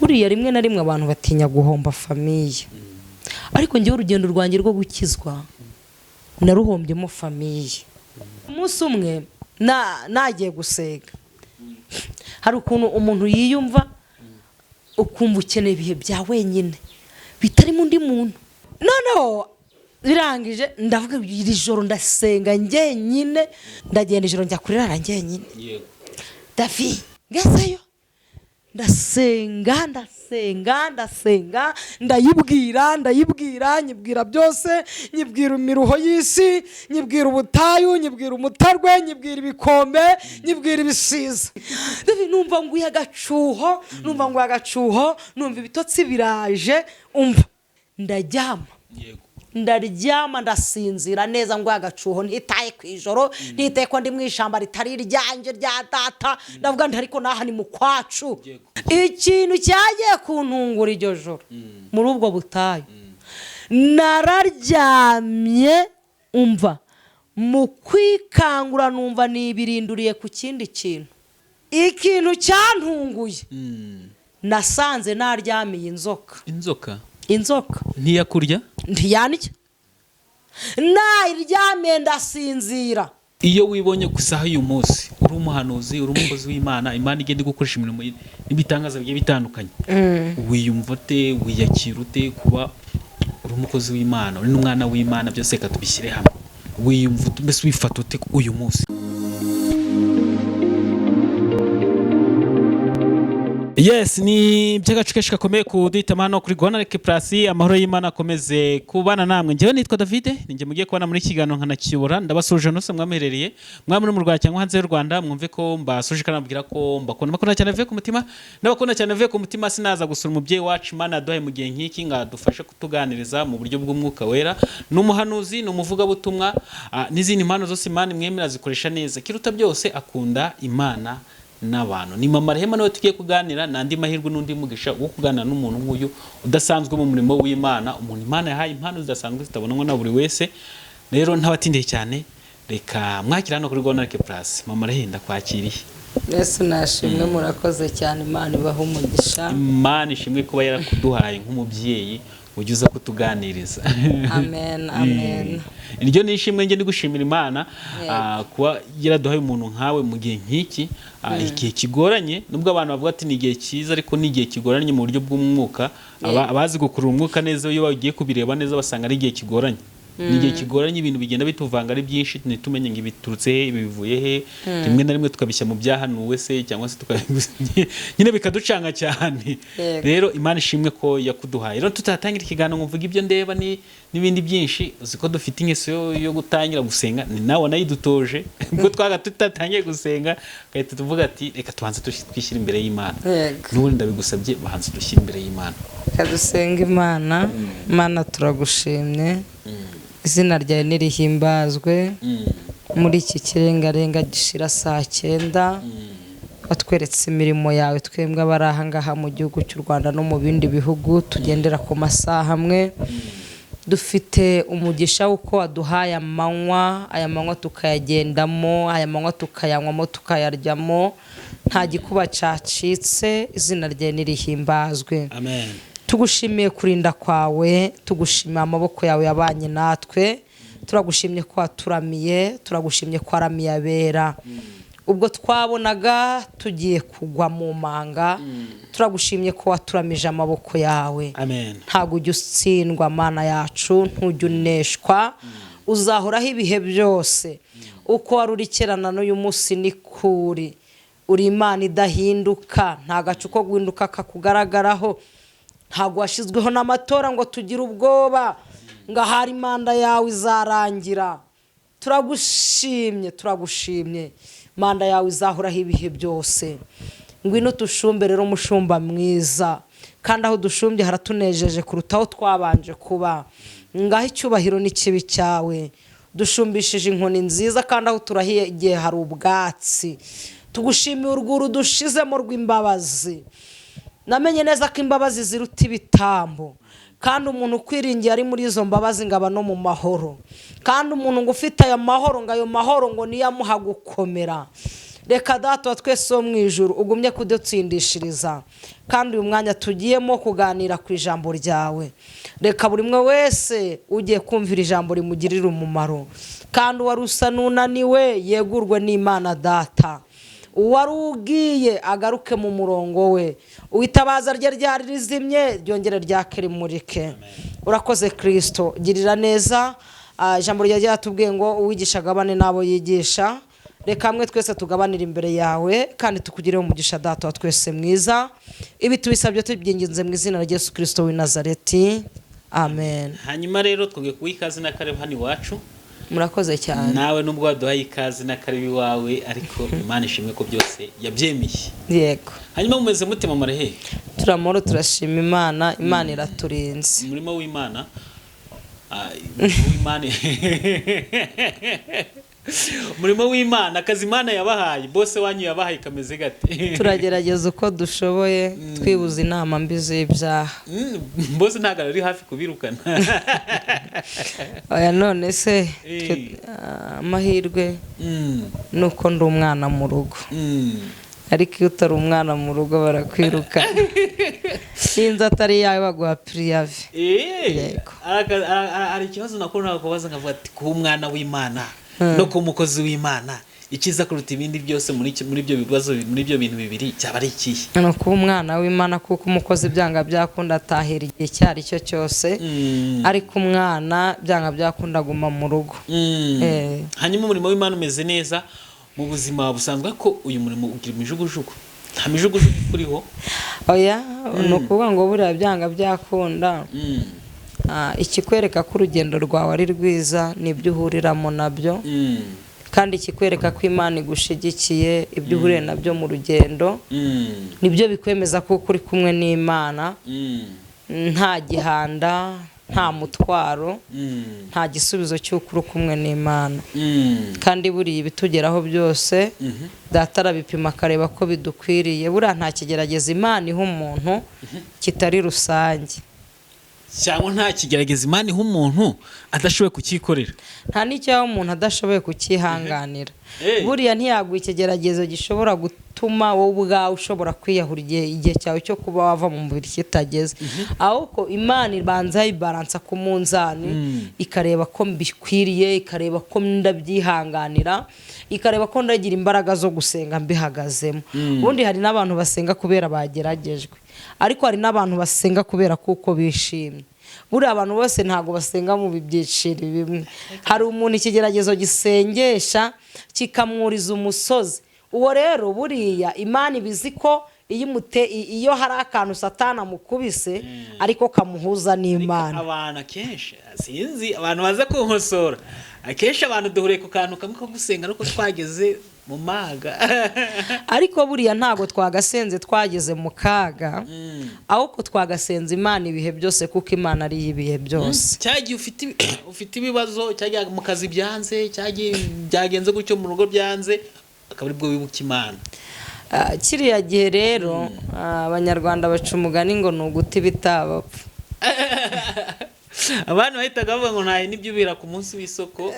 buriya rimwe na rimwe abantu batinya guhomba famiye, ariko njyewe urugendo rwanjye rwo gukizwa naruhombyemo famiye. Umunsi umwe nagiye gusenga, hari ukuntu umuntu yiyumva ukumva ukeneye ibihe bya wenyine bitarimo undi muntu. Noneho birangije ndavuga iri joro ndasenga njyenyine, ndagenda ijoro njya kurirara njyenyine. Davi ngezeyo ndasenga ndayibwira nyibwira byose, nyibwira imiruho y'isi, nyibwira ubutayu, nyibwira umutarwe, nyibwira ibikombe, nyibwira ibisiza. Numva nguye agacuho, numva ibitotsi biraje, umva ndaryama ndasinzira neza ngo agacuho, ntitaye ku ijoro, ntitaye ko ndi mu ishamba ritari iryanjye rya data, ndavuga nti ariko naha ni mu kwacu. Ikintu cyagiye kuntungura iryo joro muri ubwo butayu, nararyamye, umva mu kwikangura numva nibirinduriye ku kindi kintu. Ikintu cyantunguye, nasanze naryamiye inzoka ntiyakurya ntiyanjye, nayiryamiye ndasinzira. Iyo wibonye ku isaha y'uyu munsi uri umuhanuzi, uri umukozi w'Imana, Imana igenda gukoresha imirimo n'ibitangaza bigiye bitandukanye, wiyumva ute, wiyakira ute kuba uri umukozi w'Imana, uri n'umwana w'Imana, byose reka tubishyire hamwe, wiyumva mbese wifata ute uyu munsi? Yes, ni by'agace kenshi gakomeye kuduhitamo hano kuri Gonareke Plus. Amahoro y'Imana akomeze kubana namwe. Njyewe nitwa David, ninjye mugiye kubana muri kiganiro nkanakiyobora. Ndabasuje nose mwamuherereye, mwamuri mu Rwanda cyangwa hanze y'u Rwanda, mwumve ko mbasuje kanabwira ko mbakunda cyane vuye ku mutima. Ndabakunda cyane vuye ku mutima, sinaza gusura umubyeyi wacu Imana yaduhaye mu gihe nk'iki ngadufashe kutuganiriza mu buryo bw'umwuka wera. N'umuhanuzi, n'umuvuga butumwa, n'izindi impano zose Imana mwemera zikoresha neza. Kiruta byose akunda Imana n'abantu. Ni Mama Rehema nawe tugiye kuganira, nandi mahirwe n'undi mugisha wo kuganira n'umuntu nk'uyu udasanzwe mu murimo w'Imana, umuntu Imana yahaye impano zidasanzwe zitabonwa na buri wese. Rero ntabatindiye cyane, reka mwakira hano kuri Gonareke Plus. Mama Rehema ndakwakiriye. Yesu nashimwe, murakoze cyane, Imana ibahe umugisha. Imana ishimwe kuba yarakuduhaye nk'umubyeyi ujye uza kutuganiriza. Amen. Iryo ni ishimwe njye ndigushimira Imana kuba yaraduhaye umuntu nkawe mu gihe nk'iki, igihe kigoranye. Nubwo abantu bavuga ati ni igihe cyiza, ariko ni igihe kigoranye mu buryo bw'umwuka. Abazi gukurura umwuka neza, iyo bagiye kubireba neza basanga ari igihe kigoranye. Ni igihe kigoranye, ibintu bigenda bituvanga ari byinshi, ntitumenye ngo biturutse he, ibi bivuye he. Rimwe na rimwe tukabishya mu byahanuwe se, cyangwa se nyine bikaducanga cyane. Rero Imana ishimwe ko yakuduhaye. Rero tutatangira ikiganiro mvuga ibyo ndeba n'ibindi byinshi, uzi ko dufite ingeso yo gutangira gusenga, ni nawe nayidutoje. Ubwo twaga tutatangiye gusenga kahita tuvuga ati reka tubanze twishyira imbere y'Imana. N'ubundi ndabigusabye bahanze dushyira imbere y'Imana. Kadusenga Imana. Imana turagushimye, izina ryawe nirihimbazwe muri iki kirengarenga gishira saa 9. Watweretse imirimo yawe twembwe abari aha ngaha mu gihugu cy'u Rwanda no mu bindi bihugu tugendera ku masaha amwe. Dufite umugisha uko waduhaye aya manywa tukayagendamo, aya manywa tukayanywamo, tukayaryamo, nta gikuba cacitse. Izina ryawe nirihimbazwe. Amen. Tugushimiye kurinda kwawe, tugushimiye amaboko yawe yabanye natwe, turagushimye ko waturamiye, turagushimye ko waramiye abera. Ubwo twabonaga tugiye kugwa mu manga, turagushimye ko waturamije amaboko yawe. Amen. Ntago ujya utsindwa Mana yacu, ntujya uneshwa, uzahoraho ibihe byose. Uko warurikirana n'uyu munsi ni kuri, uri Imana idahinduka, nta gacu ko guhinduka kakugaragaraho. Ntago washizweho n'amatora ngo tugire ubwoba ngo ahari manda yawe izarangira. Turagushimye manda yawe izahoraho ibihe byose. Ngwino tushumbe rero umushumba mwiza, kandi aho dushumbye haratunejeje kurutaho twabanje kuba. Ngaho icyubahiro n'ikibi cyawe, dushumbishije inkoni nziza, kandi aho turahiye igihe hari ubwatsi. Tugushimiye urwuru dushizemo rw'imbabazi. Namenye neza ko imbabazi ziruta ibitambo, kandi umuntu ukwiringiye ari muri izo mbabazi ngaba no mu mahoro. Kandi umuntu ngo ufite aya mahoro, ngo ayo mahoro ngo niyamuha gukomera. reka data wa twese wo mu ijuru ugumye kudutsindishiriza kandi uyu mwanya tugiyemo kuganira ku ijambo ryawe, reka buri umwe wese ugiye kumvira ijambo rimugirira umumaro, kandi uwari usa n'unaniwe yegurwe n'Imana data, uwari ugiye agaruke mu murongo we, uwitabaza rye ryari rizimye ryongere ryake rimurike. Urakoze Kristo, girira neza. Ijambo ryawe ryatubwiye ngo uwigisha agabane n'abo yigisha, reka hamwe twese tugabanira imbere yawe kandi tukugireho umugisha data wa twese mwiza. Ibi tubisabye tubyinginze mu izina rya Yesu Kristo w'i Nazareti, amen. Hanyuma rero twongeye kuguha ikaze n'akareba hano iwacu. Murakoze cyane. Nawe nubwo waduhaye ikaze n'akareba iwawe, ariko Imana ishimwe ko byose yabyemiye. Yego. Hanyuma mumeze mute mu marehe? Turamoro, turashima Imana, Imana iraturinze. Umurimo w'Imana umurimo w'Imana, akazi Imana yabahaye, bose wanyu yabahaye kameze gate? Turagerageza uko dushoboye twibuza inama mbi z'ibyaha. Bose ntabwo ari hafi kubirukana. Oya, none se amahirwe nuko ndi umwana mu rugo, ariko iyo utari umwana mu rugo barakwiruka. Sinzi atari yawe baguha priyave. Yego. Hari ikibazo nakora kubaza nkavuga ati kuba umwana w'Imana no kuba umukozi w'Imana, ikiza kuruta ibindi byose muri ibyo bibazo, muri ibyo bintu bibiri cyaba ari ikihe? No kuba umwana w'Imana, kuko umukozi byanga byakunda atahira igihe cyari cyo cyose, ariko umwana byanga byakunda aguma mu rugo. Hanyuma umurimo w'Imana umeze neza mu buzima busanzwe, ko uyu murimo ugira imijugujugu? Nta mijugujugu kuriho? Oya, ni ukuvuga ngo buriya byanga byakunda, ikikwereka ko urugendo rwawe ari rwiza n'ibyo uhuriramo nabyo, kandi ikikwereka ko Imana igushigikiye ibyo uhuriye nabyo mu rugendo, nibyo bikwemeza ko uri kumwe n'Imana, nta gihanda, nta mutwaro, nta gisubizo cy'uko uri kumwe n'Imana. Kandi buriya ibitugeraho byose data arabipima akareba ko bidukwiriye. Buriya nta kigerageza Imana iha umuntu kitari rusange, cyangwa nta kigerageza Imana iha umuntu adashoboye kucyikorera, nta n'icyaho umuntu adashoboye kucyihanganira. Buriya ntiyaguha ikigeragezo gishobora gutuma wowe ubwawe ushobora kwiyahura igihe cyawe cyo kuba wava mu mubiri kitageze, ahubwo Imana ibanza ibaransa ku munzani, ikareba ko mbikwiriye, ikareba ko ndabyihanganira, ikareba ko ndagira imbaraga zo gusenga mbihagazemo. Ubundi hari n'abantu basenga kubera bageragejwe, ariko hari n'abantu basenga kubera kuko bishimye. Buriya abantu bose ntabwo basenga mu byiciro bimwe. Hari umuntu ikigeragezo gisengesha kikamwuriza umusozi, uwo rero buriya Imana ibizi ko iyo hari akantu Satani amukubise ariko kamuhuza n'Imana. Abantu akenshi sinzi, abantu baza kunkosora, akenshi abantu duhuriye ku kantu kamwe ko gusenga ariko twageze mu maga. Ariko buriya ntago twagasenze twageze mu kaga, ahubwo twagasenze Imana ibihe byose, kuko Imana ari ibihe byose. Cyagiye ufite ibibazo, cyagiye mu kazi byanze, cyagiye byagenze gutyo mu rugo byanze, akaba aribwo wibuka Imana. Kiriya gihe rero abanyarwanda baca umugani ngo ni uguti bitabapfa. Abantu bahitaga bavuga ngo ntahe n'ibyo ubira ku munsi w'isoko.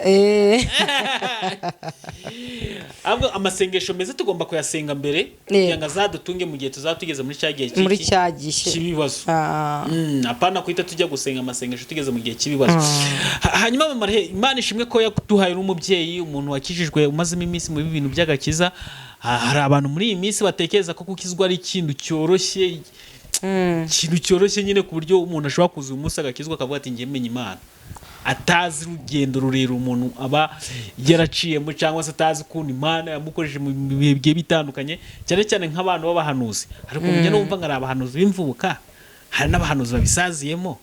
Ahubwo amasengesho meza tugomba kuyasenga mbere kugira ngo azadutunge mu gihe tuzatugeze muri cya gihe cy'ibibazo. Apana kuhita tujya gusenga amasengesho tugeze mu gihe cy'ibibazo. Hanyuma Imana ishimwe ko yaduhaye n'umubyeyi, umuntu wakijijwe umazemo iminsi mu bintu by'agakiza. Hari abantu muri iyi minsi batekereza ko gukizwa ari ikintu cyoroshye, ikintu cyoroshye nyine ku buryo umuntu ashobora kuza uyu munsi agakizwa akavuga ati ngiye menya Imana, atazi urugendo rurerure umuntu aba yaraciyemo, cyangwa se atazi ukuntu Imana yamukoresheje mu bihe bigiye bitandukanye, cyane cyane nk'abantu b'abahanuzi. Ariko njye numva ngo ari abahanuzi b'imvubuka, hari n'abahanuzi babisaziyemo,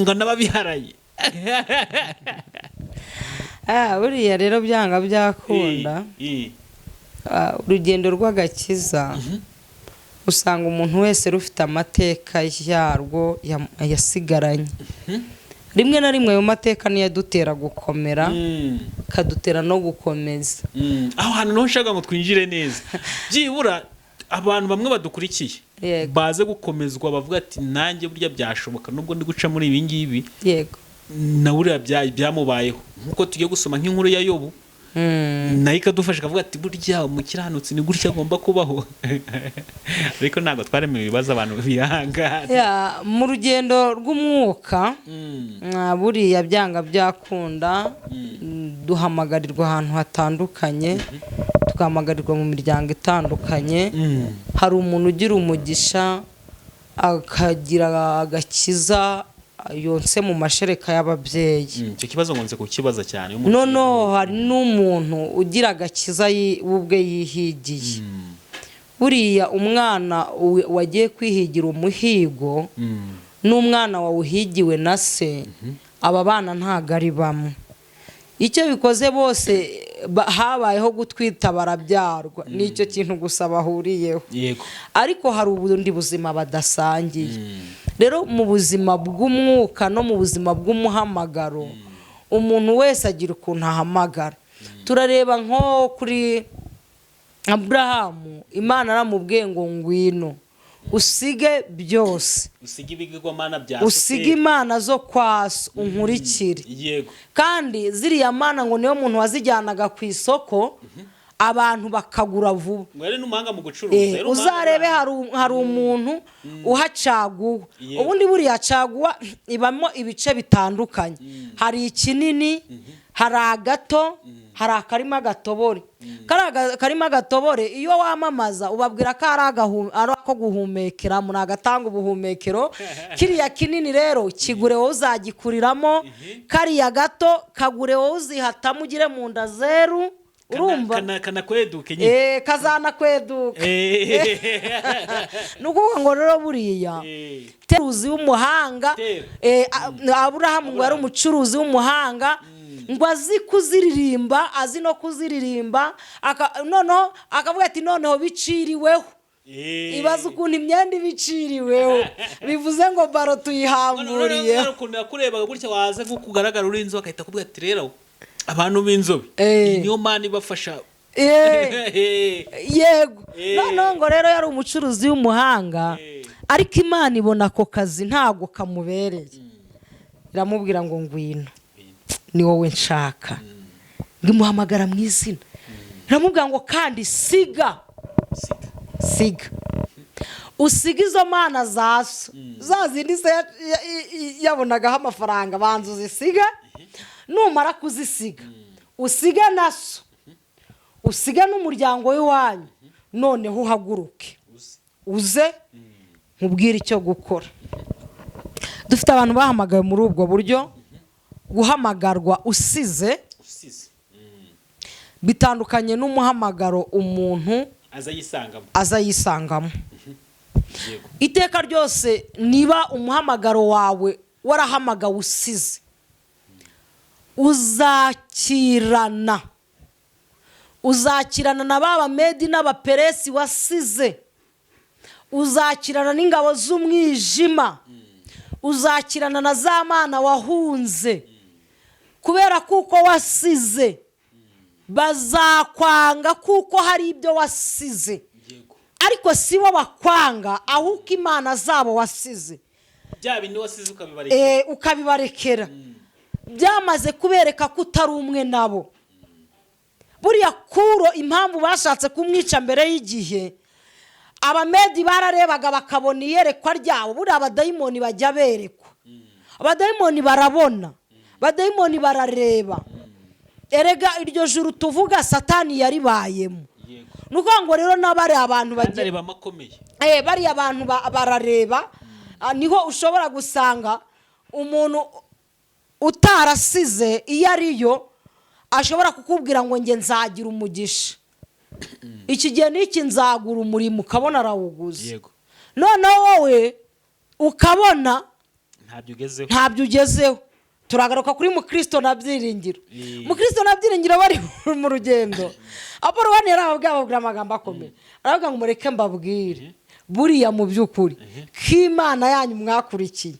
ngo n'ababiharaye. Buriya rero byanga byakunda, urugendo rw'agakiza usanga umuntu wese rufite amateka yarwo yasigaranye. Rimwe na rimwe ayo mateka niyo adutera gukomera, kadutera no gukomeza. Aho hantu niho nshaka ngo twinjire neza. Byibura abantu bamwe badukurikiye baze gukomezwa, bavuga ati nanjye burya byashoboka nubwo ndi guca muri ibi ngibi. Yego. Na buriya byamubayeho, nkuko tugiye gusoma nk'inkuru ya Yobu. nayo ikadufasha ikavuga ati burya umukiranutsi ni gutya agomba kubaho. Ariko ntabwo twaremewe ibibazo abantu bihangana. Mu rugendo rw'umwuka buriya byanga byakunda duhamagarirwa ahantu hatandukanye, tugahamagarirwa mu miryango itandukanye. Hari umuntu ugira umugisha akagira agakiza yonse mu mashereka y'ababyeyi. Icyo kibazo nkunze kukibaza cyane. Noneho hari n'umuntu ugira agakiza ubwe yihigiye. Buriya umwana wagiye kwihigira umuhigo n'umwana wawuhigiwe na se, aba bana ntago ari bamwe. Icyo bikoze bose habayeho gutwita barabyarwa, nicyo kintu gusa bahuriyeho. Ariko hari ubundi buzima badasangiye. Rero mu buzima bw'umwuka no mu buzima bw'umuhamagaro, umuntu wese agira ukuntu ahamagara. Turareba nko kuri Aburahamu, Imana aramubwiye ngo ngwino usige byose, usige imana zo kwaso unkurikire. Kandi ziriya mana ngo niyo muntu wazijyanaga ku isoko abantu bakagura vuba. Uzarebe hari umuntu uhacaguwa. Ubundi buriya caguwa ibamo ibice bitandukanye. Hari ikinini, hari agato, hari akarima gatobore. Karima gatobore iyo wamamaza ubabwira ko ari ako guhumekera, muri agatanga ubuhumekero. Kiriya kinini rero kigure wowe uzagikuriramo, kariya gato kagure wowe uzihatamo ugire mu nda zeru. Urumva kanakweduke nyine kazanakweduka. Nukuvuga ngo rero buriya teruzi w'umuhanga, Aburahamu ngo yari umucuruzi w'umuhanga, ngo azi kuziririmba, azi no kuziririmba. Noneho akavuga ati noneho biciriweho. Ibaza ukuntu imyenda ibiciriweho, bivuze ngo baro tuyihamburiye. Nakurebaga gutya waza nko kugaragara uri inzobe akahita akubwira ati rero abantu b'inzobe niyo mana ibafasha. Yego. Noneho ngo rero yari umucuruzi w'umuhanga, ariko Imana ibona ako kazi ntago kamubereye. Iramubwira ngo ngwino, ni wowe nshaka. Ngimuhamagara mu izina. Iramubwira ngo kandi siga usiga izo mana zaso, zazindi se yabonagaho amafaranga, banza uzisiga. Numara kuzisiga usige naso, usige n'umuryango w'iwanyu. Noneho uhaguruke uze nkubwire icyo gukora. Dufite abantu bahamagaye muri ubwo buryo. Guhamagarwa usize bitandukanye n'umuhamagaro umuntu aza yisangamo. Iteka ryose niba umuhamagaro wawe warahamagawe usize, uzakirana na baba Medi n'abaperesi wasize, uzakirana n'ingabo z'umwijima, uzakirana na za mana wahunze. Kubera kuko wasize bazakwanga, kuko hari ibyo wasize. Ariko si bo bakwanga, ahubwo imana zabo wasize bya bindi wasize ukabibarekera. Byamaze kubereka ko utari umwe nabo. Buriya Kuro impamvu bashatse kumwica mbere y'igihe, Abamedi bararebaga bakabona iyerekwa ryabo. Buriya abadayimoni bajya berekwa, abadayimoni barabona, abadayimoni barareba. Erega iryo juru tuvuga Satani yaribayemo. Nuko ngo rero nabari abantu bareba makomeye. Bari abantu barareba. Niho ushobora gusanga umuntu utarasize iyo ariyo ashobora kukubwira ngo nge nzagira umugisha, iki gihe niki nzagura umurimo, ukabona arawuguze. Noneho wowe ukabona ntabyo ugezeho. Turagaruka kuri Mukristo na Byiringiro. Mukristo na Byiringiro bari mu rugendo. Apolo bane yarababwira amagambo akomeye. Aravuga ngo mureke mbabwire, buriya mu by'ukuri k'Imana yanyu mwakurikiye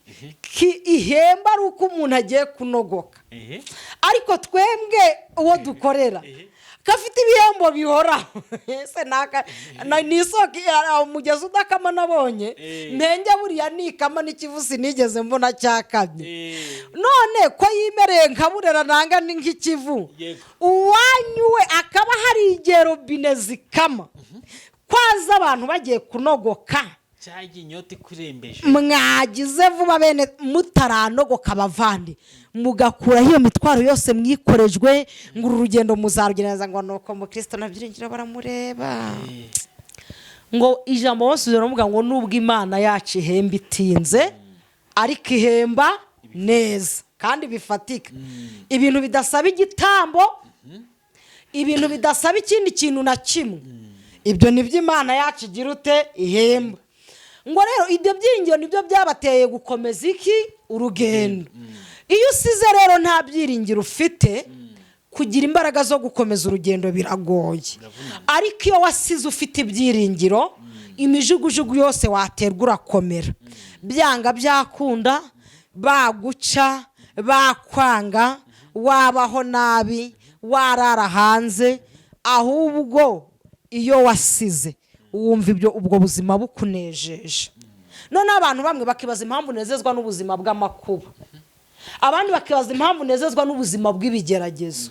ihemba ari uko umuntu agiye kunogoka. Ariko twembwe uwo dukorera gafite ibihembo bihoraho ese ni isoko umugezi udakama nabonye mpenge buriya nikama n'ikivusi nigeze mbona cyakamye none ko yimereye nkaburera nanga ni nk'ikivu uwanyuwe akaba hari igihe robine zikama kwaza abantu bagiye kunogoka cyagiye inyota ikurembeje mwagize vuba bene mutaranogoka abavandi mugakura iyo mitwaro yose mwikorejwe ngo urugendo muzarugereza ngo nuko mu Kristo nabyiringira baramureba ngo ijambo bose ziramuga ngo nubwo Imana yacu ihemba itinze ariko ihemba neza kandi bifatika ibintu bidasaba igitambo ibintu bidasaba ikindi kintu na kimwe ibyo nibyo Imana yacu igira ute ihemba ngo rero ibyo byiringiro nibyo byabateye gukomeza iki urugendo iyo usize rero nta byiringiro ufite kugira imbaraga zo gukomeza urugendo biragoye ariko iyo wasize ufite ibyiringiro imijugujugu yose waterwa urakomera byanga byakunda baguca bakwanga wabaho nabi warara hanze ahubwo iyo wasize wumva ibyo ubwo buzima bukunejeje none abantu bamwe bakibaza impamvu nezezwa n'ubuzima bw'amakuba abandi bakibaza impamvu nezezwa n'ubuzima bw'ibigeragezo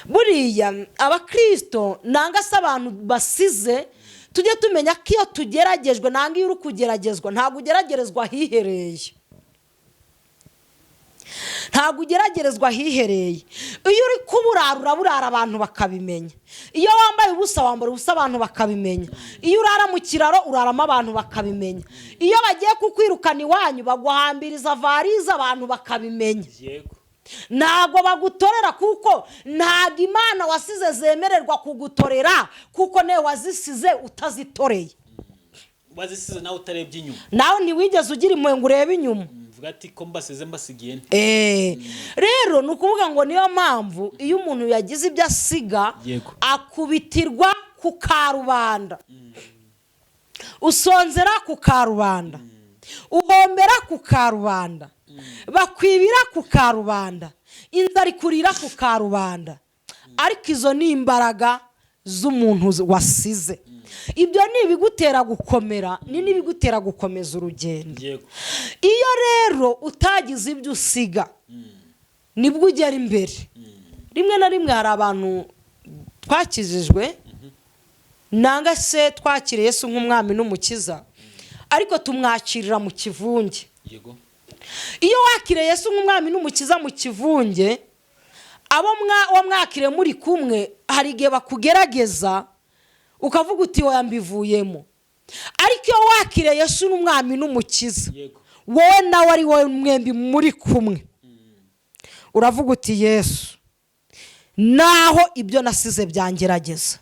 buriya abakristo nanga se abantu basize tujye tumenya ko iyo tugeragejwe nanga iyo uri kugeragezwa ntabwo ugeragerezwa hihereye ntabwo ugeragerezwa hihereye iyo uri kuburara uraburara abantu bakabimenya iyo wambaye ubusa wambara ubusa abantu bakabimenya iyo urara mu kiraro uraramo abantu bakabimenya iyo bagiye kukwirukana iwanyu baguhambiriza varize abantu bakabimenya ntabwo bagutorera kuko ntabwo Imana wasize zemererwa kugutorera kuko nawe wazisize utazitoreye wazisize nawe utarebye inyuma nawe ntiwigeze ugira impuhwe ngo urebe inyuma ati ko mbasize mbasigiye rero ni ukuvuga ngo niyo mpamvu iyo umuntu yagize ibyo asiga akubitirwa ku karubanda usonzera ku karubanda uhombera ku karubanda bakwibira ku karubanda inzara ikurira ku karubanda ariko izo ni imbaraga z'umuntu wasize ibyo ni ibigutera gukomera ni n'ibigutera gukomeza urugendo iyo rero utagize ibyo usiga nibwo ugera imbere rimwe na rimwe hari abantu twakijijwe nanga se twakiriye Yesu nk'umwami n'umukiza ariko tumwakirira mu kivunge iyo wakiriye Yesu nk'umwami n'umukiza mu kivunge abo wamwakiriye muri kumwe hari igihe bakugerageza ukavuga uti wowe mbivuyemo ariko iyo wakiriye Yesu n'umwami n'umukiza wowe nawe ari wowe mwembi muri kumwe uravuga uti Yesu naho ibyo nasize byangerageza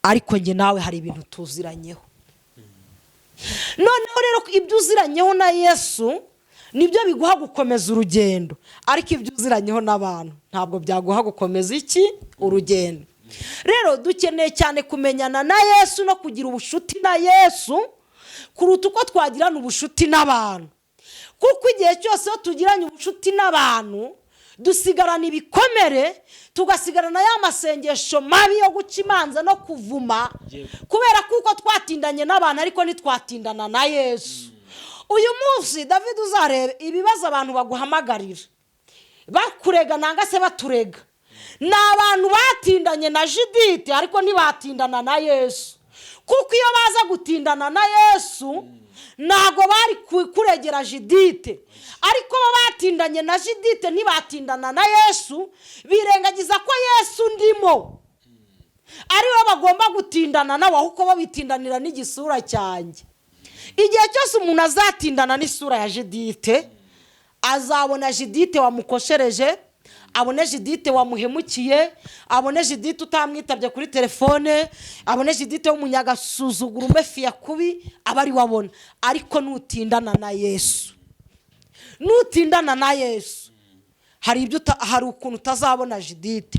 ariko njye nawe hari ibintu tuziranyeho noneho rero ibyo uziranyeho na Yesu nibyo biguha gukomeza urugendo ariko ibyo uziranyeho n'abantu ntabwo byaguha gukomeza iki urugendo rero dukeneye cyane kumenyana na Yesu no kugira ubushuti na Yesu kuruta uko twagirana ubushuti n'abantu kuko igihe cyose iyo tugiranye ubushuti n'abantu dusigarana ibikomere tugasigarana ya masengesho mabi yo guca imanza no kuvuma kubera kuko twatindanye n'abantu ariko ntitwatindana na Yesu uyu munsi David uzarebe ibibazo abantu baguhamagarira bakurega nanga se baturega n'abantu batindanye na Judith ariko ntibatindana na Yesu kuko iyo baza gutindana na Yesu ntago bari kuregera Judith ariko batindanye na Judith ntibatindana na Yesu birengagiza ko Yesu ndimo ariwe bagomba gutindana nawe ahubwo babitindanira n'igisura cyanjye igihe cyose umuntu azatindana n'isura ya Judith azabona Judith wamukoshereje abone Judith wamuhemukiye abone Judith utamwitabye kuri telefone abone Judith w'umunyagasuzuguro umefiya kubi abari wabona ariko nutindana na Yesu hari ukuntu utazabona Judith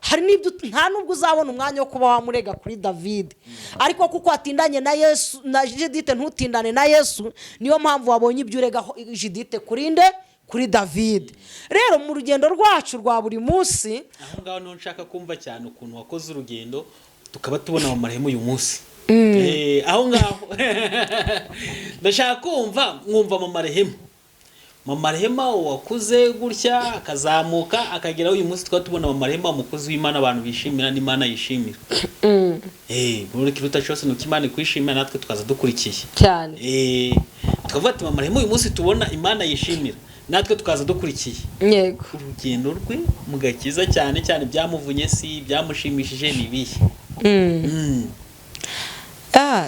hari n'ibyo nta nubwo uzabona umwanya wo kuba wamurega kuri David ariko kuko atindanye na Yesu na Judith ntutindane na Yesu niyo mpamvu wabonye ibyo urega Judith kurinde kuri David. Rero mu rugendo rwacu rwa buri munsi, aho ngaho niho nshaka kumva cyane ukuntu wakoze urugendo tukaba tubona mu marehemu uyu munsi. Aho ngaho ndashaka mwumva mu marehema wakuze gutya akazamuka akagera uyu munsi tukaba tubona mu marehema umukozi w'Imana abantu bishimira n'Imana yishimira. Buri kiruta cyose nuko Imana ikwishimira natwe tukaza dukurikiye cyane. Tukavuga ati mu marehema uyu munsi tubona Imana yishimira natwe tukaza dukurikiye. Yego. Urugendo rwe mu gakiza cyane cyane byamuvunye si byamushimishije nibihe.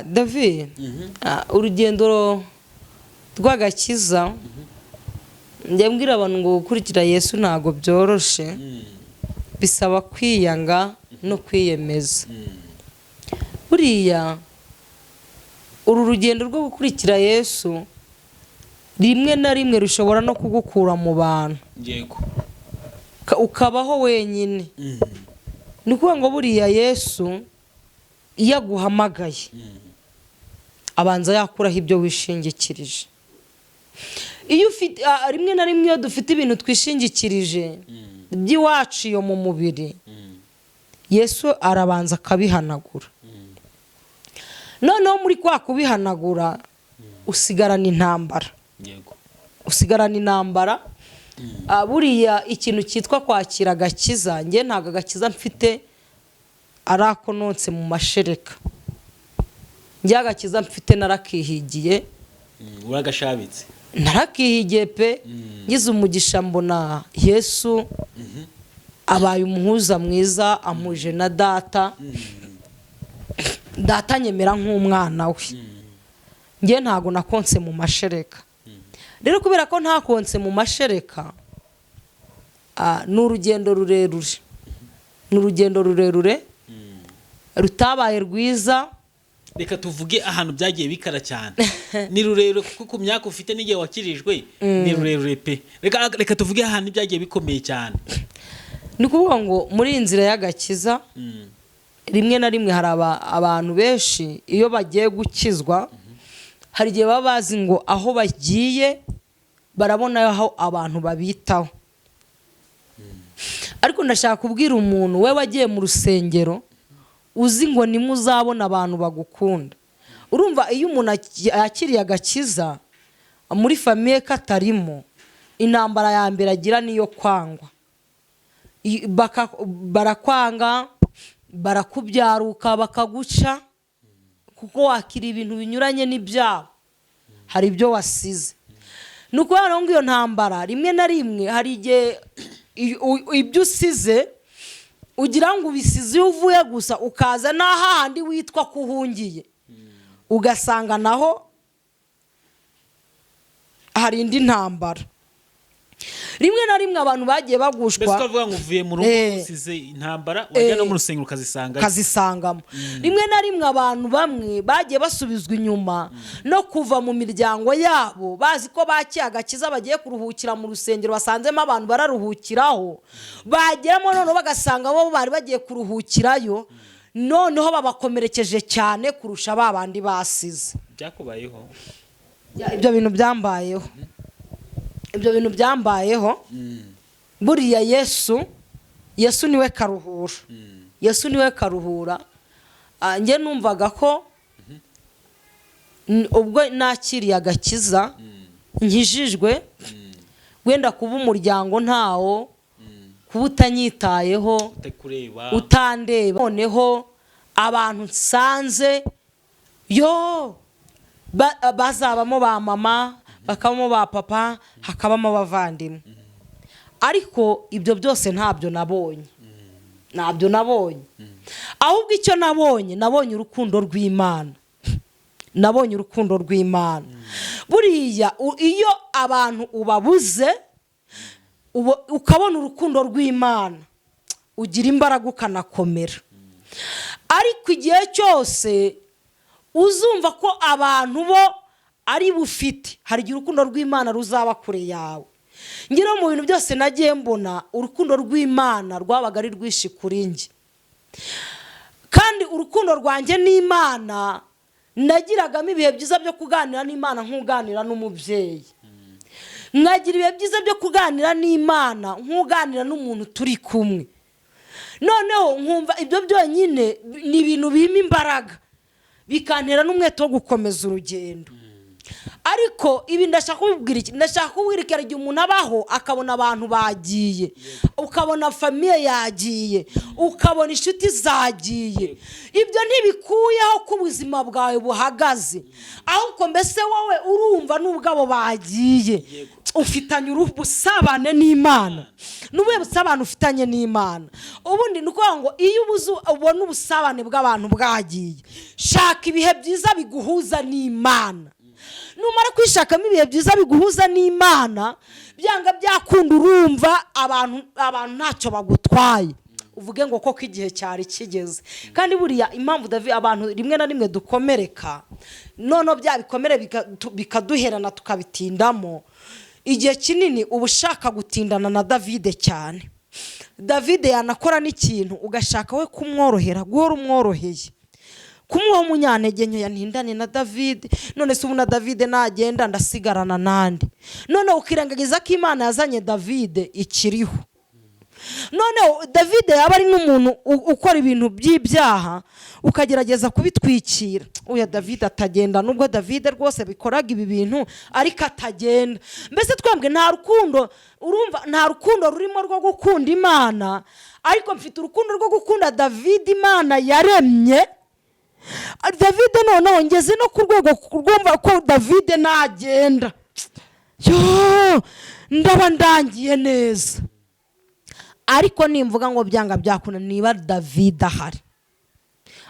David, urugendo rw'agakiza njye mbwira abantu ngo gukurikira Yesu ntago byoroshe, bisaba kwiyanga no kwiyemeza. Buriya uru rugendo rwo gukurikira Yesu rimwe na rimwe rushobora no kugukura mu bantu, yego, ukabaho wenyine. Ni ukuvuga ngo buriya Yesu iyo aguhamagaye abanza yakuraho ibyo wishingikirije. Iyo ufite rimwe na rimwe iyo dufite ibintu twishingikirije by'iwacu yo mu mubiri, Yesu arabanza akabihanagura. Noneho muri kwa kubihanagura usigarana intambara. Yego. Usigarana intambara. Buriya ikintu cyitwa kwakira agakiza, njye ntago agakiza mfite arakonotse mu mashereka. Njye agakiza mfite narakihigiye. Uragashabitse. Narakihigiye pe, ngize umugisha mbona Yesu abaye umuhuza mwiza, amuje na data. Data nyemera nk'umwana we. Njye ntago nakonse mu mashereka. Rero kubera ko ntakonse mu mashereka, ni urugendo rurerure. Ni urugendo rurerure rutabaye rwiza. Reka tuvuge ahantu byagiye bikara cyane. Ni rurerure kuko ku myaka ufite n'igihe wakirijwe ni rurerure pe. Reka tuvuge ahantu byagiye bikomeye cyane. Ni kuvuga ngo muri inzira y'agakiza rimwe na rimwe hari abantu benshi iyo bagiye gukizwa, hari igihe baba bazi ngo aho bagiye barabona aho abantu babitaho. Ariko ndashaka kubwira umuntu we wagiye mu rusengero uzi ngo nimuzabona abantu bagukunda. Urumva iyo umuntu yakiriye agakiza muri famiye katarimo, intambara ya mbere agira niyo kwangwa. Barakwanga, barakubyaruka, bakaguca kuko wakira ibintu binyuranye n'ibyabo. Hari ibyo wasize. Nuko hano ngo iyo ntambara rimwe na rimwe hari igihe ibyo usize ugira ngo ubisize iyo uvuye gusa ukaza n'ahandi witwa kuhungiye, ugasanga naho hari indi ntambara. Rimwe na rimwe abantu bagiye bagushwa. Bese ukavuga ngo uvuye mu rugo usize intambara wajya no mu rusengero ukazisangamo. Rimwe na rimwe abantu bamwe bagiye basubizwa inyuma no kuva mu miryango yabo, bazi ko bakiye agakiza bagiye kuruhukira mu rusengero basanzemo abantu bararuhukiraho, bageramo noneho bagasanga bo bari bagiye kuruhukirayo, noneho babakomerekeje cyane kurusha babandi basize. Byakubayeho? Ibyo bintu byambayeho. Ibyo bintu byambayeho. Buriya Yesu niwe karuhura. Yesu niwe karuhura. Njye numvaga ko ubwo nakiriye agakiza nkijijwe, wenda kuba umuryango ntawo, kuba utanyitayeho, utandeba, noneho abantu nsanze bazabamo ba mama, bakabamo ba papa, hakabamo abavandimwe. Ariko ibyo byose ntabyo nabonye. Ahubwo icyo nabonye urukundo rw'Imana. Nabonye urukundo rw'Imana. Buriya iyo abantu ubabuze ukabona urukundo rw'Imana, ugira imbaraga ukanakomera. Ariko igihe cyose uzumva ko abantu bo ari bufite, hari igihe urukundo rw'Imana ruzaba kure yawe. Ngira mu bintu byose nagiye mbona urukundo rw'Imana rwabaga ari rwishi kuri njye. Kandi urukundo rwanjye n'Imana nagiragamo ibihe byiza byo kuganira n'Imana nk'uganira n'umubyeyi. nkagira ibihe byiza byo kuganira n'Imana nk'uganira n'umuntu turi kumwe. Noneho nkumva ibyo byonyine ni ibintu bimpa imbaraga bikantera n'umwete wo gukomeza urugendo. Ariko ibi ndashaka kubibwira iki? Ndashaka kubwira igihe umuntu abaho akabona abantu bagiye, ukabona famiye yagiye, ukabona inshuti zagiye, ibyo ntibikuyeho ko ubuzima bwawe buhagaze. Ahubwo mbese wowe urumva n'ubwo abo bagiye ufitanye ubusabane n'Imana. N'ubuye busabane ufitanye n'Imana. Ubundi ni ukuvuga ngo iyo ubona ubusabane bw'abantu bwagiye, shaka ibihe byiza biguhuza n'Imana. Numara kwishakamo ibihe byiza biguhuza n'Imana, byanga byakunda urumva abantu ntacyo bagutwaye, uvuge ngo koko igihe cyari kigeze. Kandi buriya impamvu David abantu rimwe na rimwe dukomereka, none bya bikomere bikaduherana tukabitindamo, igihe kinini ubushaka gutindana na David cyane. David yanakora n'ikintu ugashaka we kumworohera, guhora umworoheye, kumuha umunyantege nke yantindane na David. None se ubu na David nagenda ndasigarana nande? None ukirengagiza ko Imana yazanye David ikiriho. None David yaba ari n'umuntu ukora ibintu by'ibyaha ukagerageza kubitwikira. Uya David atagenda, nubwo David rwose bikoraga ibi bintu ariko atagenda. Mbese twambwe nta rukundo, urumva nta rukundo rurimo rwo gukunda Imana, ariko mfite urukundo rwo gukunda David Imana yaremye. David noneho ngeze no ku rwego rwumva ko David nagenda, ndaba ndangiye neza. Ariko nimvuga ngo byanga byakuna niba David ahari,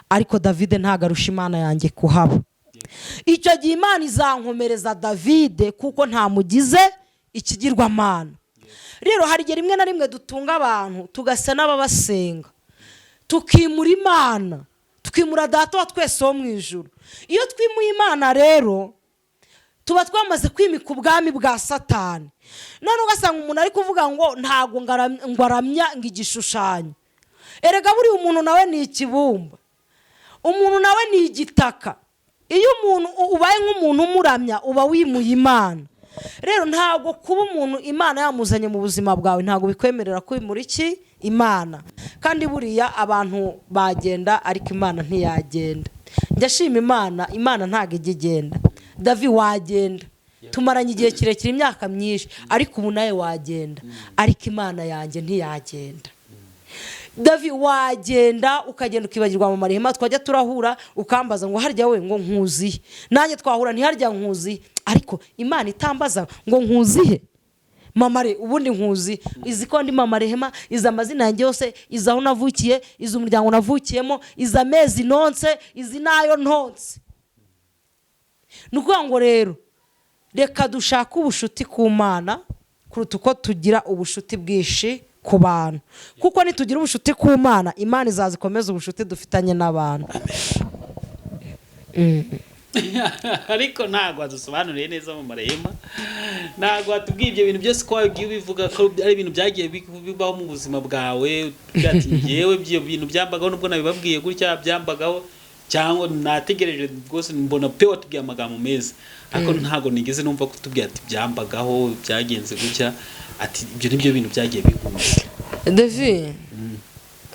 ariko David ntago arusha Imana yanjye kuhaba. Icyo gihe Imana izankomereza David kuko ntamugize ikigirwamana. Rero hari igihe rimwe na rimwe dutunga abantu tugasa n'ababasenga, tukimura Imana, tukimura Data wa twese wo mu ijuru. Iyo twimuye Imana rero tuba twamaze kwimika ubwami bwa Satani. None ugasanga umuntu ari kuvuga ngo ntago ngaramya ngigishushanyo. Erega buri umuntu nawe ni ikibumba, umuntu nawe ni igitaka. Iyo umuntu ubaye nk'umuntu umuramya uba wimuye Imana. Rero ntago kuba umuntu Imana yamuzanye mu buzima bwawe ntago bikwemerera kwimura iki Imana. Kandi buriya abantu bagenda ariko Imana ntiyagenda. Ndashima Imana, Imana ntago igenda. David wagenda, tumaranye igihe kirekire imyaka myinshi, ariko ubu nawe wagenda, ariko Imana yanjye ntiyagenda. David wagenda ukagenda ukibagirwa mu marehema, twajya turahura ukambaza ngo harya we ngo nkuzihe, nanjye twahura ntiharya nkuzihe, ariko Imana itambaza ngo nkuzihe. Mama re ubundi nkuzi izi ko ndi mama Rehema, iza amazina yanjye yose, iza aho navukiye, iza umuryango navukiyemo, iza amezi nonse, izi nayo ntonse. Nukuvuga ngo rero reka dushaka ubushuti ku Mana kuruta uko tugira ubushuti bwishi ku bantu, kuko nitugira ubushuti ku Mana, Imana izazikomeza ubushuti dufitanye n'abantu. Ariko ntago wadusobanuriye neza mu marehema, ntago watubwiye ibyo bintu byose ko wagiye bivuga ko ari ibintu byagiye bibaho mu buzima bwawe, byati ngewe ibyo bintu byambagaho nubwo nabibabwiye gutya byambagaho, cyangwa nategereje rwose mbona pe watubwiye amagambo meza, ariko ntago nigeze numva kutubwiye ati byambagaho byagenze gutya, ati ibyo nibyo bintu byagiye bikuza. David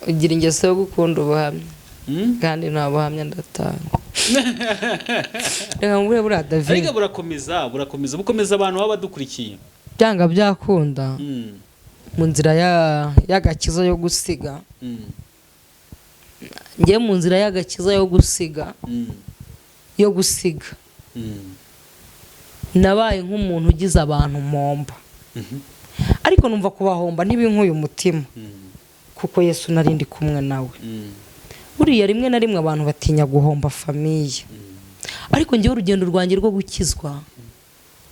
ugira ingeso yo gukunda ubuhamya, kandi nta buhamya ndatanga. Reka ngure bura David, ariko burakomeza bukomeza abantu baba badukurikiye, byanga byakunda mu nzira y'agakiza yo gusiga. Ngiye mu nzira y'agakiza yo gusiga nabaye nk'umuntu ugize abantu mpomba, ariko numva kubahomba ntibinkuye umutima, kuko Yesu narindi kumwe nawe. Buriya rimwe na rimwe abantu batinya guhomba famiye, ariko ngiye urugendo rwanjye rwo gukizwa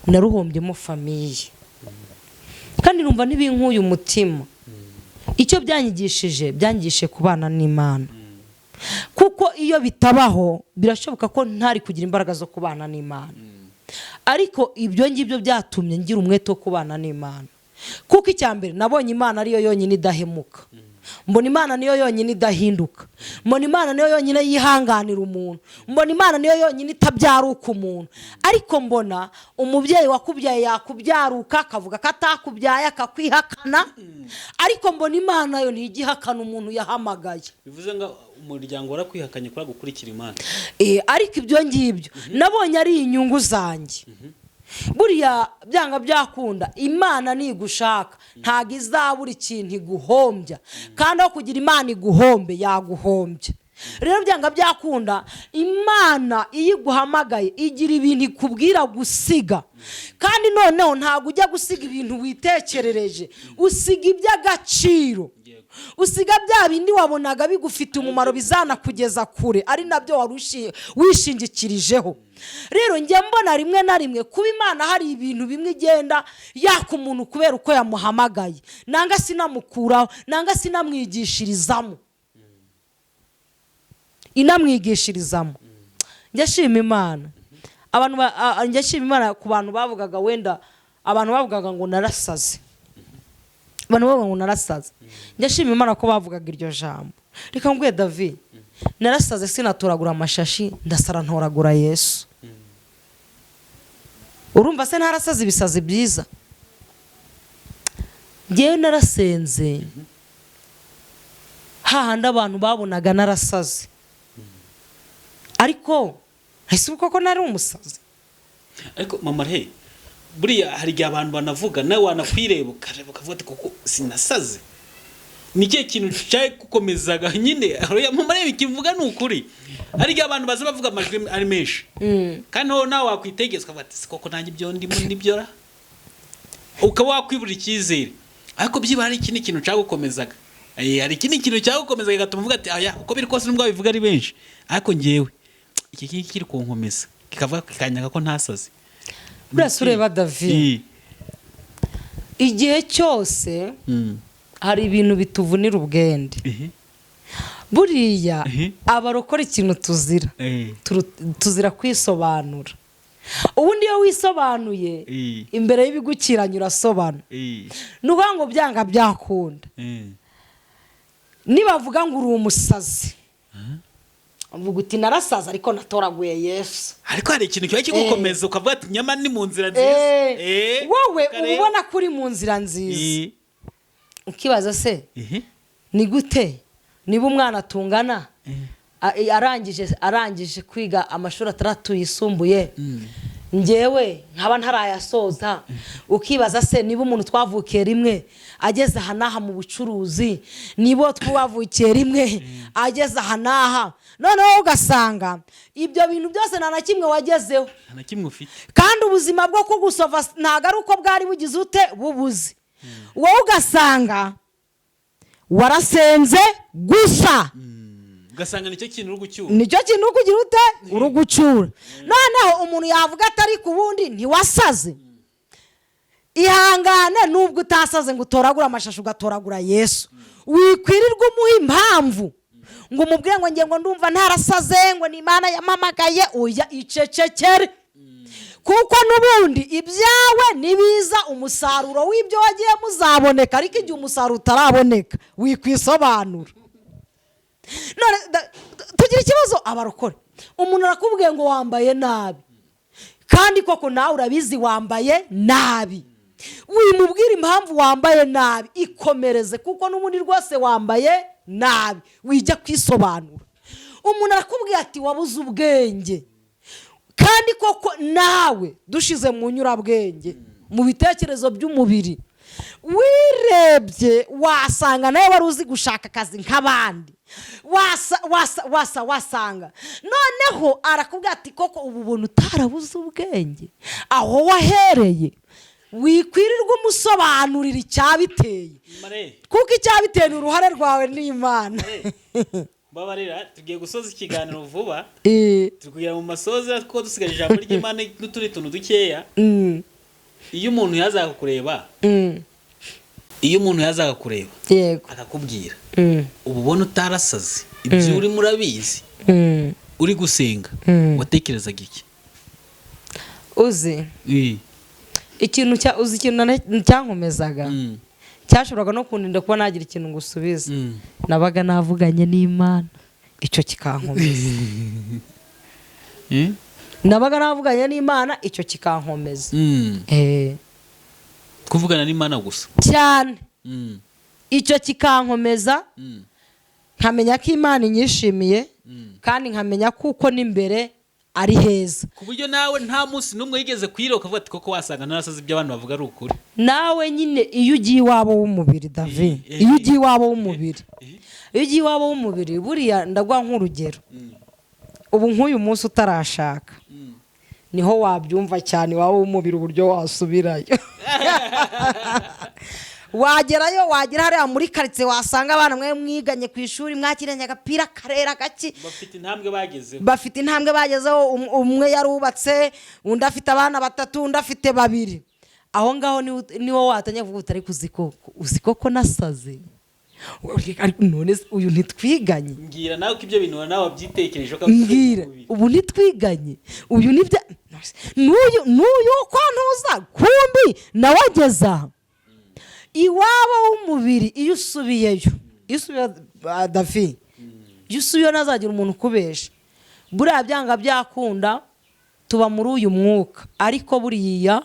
naruhombyemo famiye, kandi numva ntibinkuye umutima. Icyo byanyigishije kubana n'Imana, kuko iyo bitabaho birashoboka ko ntari kugira imbaraga zo kubana n'Imana, ariko ibyo ngibyo byatumye ngira umwete wo kubana n'Imana. kuko icya mbere nabonye Imana ariyo yonyine idahemuka, mbona Imana niyo yonyine idahinduka, mbona Imana niyo yonyine yihanganira umuntu, mbona Imana niyo yonyine itabyaruka umuntu. Ariko mbona umubyeyi wakubyaye yakubyaruka akavuga ko atakubyaye akakwihakana, ariko mbona Imana yo ntigihakana umuntu yahamagaye. bivuze ngo umuryango warakwihakanye kora gukurikira Imana. Ariko ibyo ngibyo nabonye ari inyungu zanjye. Buriya byanga byakunda Imana nigushaka ntago izabura ikintu iguhombya, kandi aho kugira Imana iguhombe yaguhombye. Rero byanga byakunda Imana iyo iguhamagaye igira ibintu ikubwira gusiga, kandi noneho ntago ujya gusiga ibintu witekerereje, usiga iby'agaciro, usiga bya bindi wabonaga bigufite umumaro bizanakugeza kure, ari nabyo wishingikirijeho. Rero njye mbona rimwe na rimwe kuba Imana hari ibintu bimwe igenda yaka umuntu kubera uko yamuhamagaye, nanga sinamukuraho, nanga sinamwigishirizamo, inamwigishirizamo. Njye shima Imana njye shima Imana ku bantu bavugaga wenda abantu bavugaga ngo narasaze, abantu bavuga ngo narasaze. Njye shima Imana ko bavugaga iryo jambo. Reka ngwe David, narasaze sinatoragura amashashi, ndasara ntoragura Yesu. Urumva se ntarasaze ibisazi byiza? Ngewe narasenze hahandi abantu babonaga narasaze, ariko ese koko nari umusazi. Ariko mama buriya hari igihe abantu banavuga nawe wanakwireba ukareba ukavuga ati koko sinasaze. Ni ikihe kintu cyaje gukomezaga nyine mama ikivuga ni ukuri. Hari igihe abantu baza bavuga amajwi ari menshi, kandi nawe wakwitegeza ukavuga ati koko nanjye ibyo ndimo nibyora, ukaba wakwibura icyizere. Ariko byiba hari ikindi kintu cyagukomezaga, hari ikindi kintu cyagukomezaga gatuma uvuga ati aya uko biri kose nubwo bivuga ari benshi, ariko ngewe iki kiri kunkomeza kikavuga kikanyaga ko ntasaze. Burasa ureba David, igihe cyose hari ibintu bituvunira ubwende. Buriya abarokora ikintu tuzira kwisobanura. Ubundi iyo wisobanuye imbere y'ibigukiranye urasobanura. Nuvuga ngo byanga byakunda nibavuga ngo uri umusazi, uvuga uti narasaza ariko natoraguye Yesu. Ariko hari ikintu cyo kigukomeza ukavuga ati nyama ni mu nzira nziza. Wowe ubona kuri mu nzira nziza, ukibaza se ni gute niba umwana tungana arangije kwiga amashuri 3 yisumbuye, ngewe nkaba ntarayasoza. Ukibaza se niba umuntu twavukiye rimwe ageze aha n'aha mu bucuruzi, nibo twavukiye rimwe ageze aha n'aha, noneho ugasanga ibyo bintu byose nta na kimwe wagezeho, nta na kimwe ufite, kandi ubuzima bwo kugusova ntago ari uko bwari bugize ute bubuze. Wowe ugasanga warasenze gusa, ugasanga nicyo kintu uri gucyura, nicyo kintu uri kugira ute uri gucyura. Noneho umuntu yavuga atari ku bundi ntiwasaze. Ihangane nubwo utasaze ngo utoragura amashashi ugatoragura Yesu, wikwirirwa umuha impamvu ngo umubwire ngo ngiye ngo ndumva ntarasaze ngo ni Imana yamamagaye. Oya, icecekere, kuko nubundi ibyawe nibiza umusaruro w'ibyo wagiye muzaboneka, ariko igihe umusaruro utaraboneka wikwisobanura. None tugira ikibazo abarokore, umuntu arakubwiye ngo wambaye nabi, kandi koko nawe urabizi wambaye nabi. Wimubwira impamvu wambaye nabi, ikomereze, kuko n'ubundi rwose wambaye nabi, wijya kwisobanura. Umuntu arakubwiye ati wabuze ubwenge, kandi koko nawe dushize mu nyurabwenge mu bitekerezo by'umubiri, wirebye wasanga nawe wari uzi gushaka akazi nk'abandi, wasanga noneho arakubwira ati koko ubu buntu utarabuze ubwenge, aho wahereye wikwirirwa umusobanurira icyabiteye, kuko icyabiteye ni uruhare rwawe n'Imana. Babarira tugiye gusoza ikiganiro vuba, tukugira mu masoza ko dusigaje ijambo ry'Imana n'uturi tuntu dukeya. Iyo umuntu yazaga kureba, yego akakubwira ubu ubona utarasaze, ibyo uri murabizi, uri gusenga, watekerezaga iki? Uzi ikintu uzi ikintu cyankomezaga cyashoboraga no kundinda kuba nagira ikintu ngusubiza nabaga navuganye n'Imana icyo kikankomeza nabaga navuganye n'Imana icyo kikankomeza kuvugana n'Imana gusa cyane icyo kikankomeza nkamenya ko Imana inyishimiye kandi nkamenya kuko n'imbere ari heza ku buryo nawe nta munsi n'umwe yigeze kwiroka avuga ati koko wasanga narasaze ibyo abantu bavuga ari ukuri. Nawe nyine iyo ugiye iwabo w'umubiri David, iyo ugiye iwabo w'umubiri, iyo ugiye iwabo w'umubiri buriya ndagwa nk'urugero, ubu nk'uyu munsi utarashaka niho wabyumva cyane iwabo w'umubiri uburyo wasubirayo. Wagerayo wagira hariya muri karitsiye wasanga abana mwe mwiganye ku ishuri mwakiranye agapira karera gaki bafite intambwe bagezeho umwe yarubatse undi afite abana 3 undi afite 2 aho ngaho niwo watanya kuvuga utari uziko ko nasaze none uyu ntitwiganye mbwira nawe ko ibyo bintu nawe wabyitekereje mbwira ubu ntitwiganye uyu nibyo n'uyu kwa ntuza kumbi nawageza iwabo w'umubiri iyo usubiyeyo David iyo usubiyeyo nazagira umuntu kubesha buriya byanga byakunda tuba muri uyu mwuka ariko buriya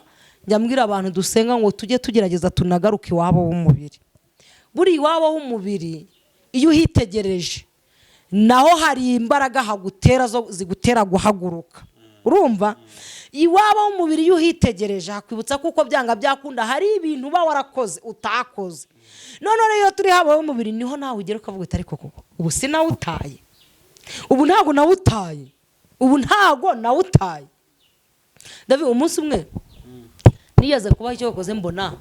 njyambwira abantu dusenga ngo tujye tugerageza tunagaruka iwabo w'umubiri buri iwabo w'umubiri iyo uhitegereje naho hari imbaraga hagutera zo zigutera guhaguruka urumva iwabo w'umubiri iyo uhitegereje hakwibutsa kuko byanga byakunda hari ibintu ba warakoze utakoze none rero turi habo w'umubiri niho nawe ugera ukavuga utari koko ubu sinawutaye ubu ntago nawutaye David umunsi umwe niyeze kuba icyo wakoze mbona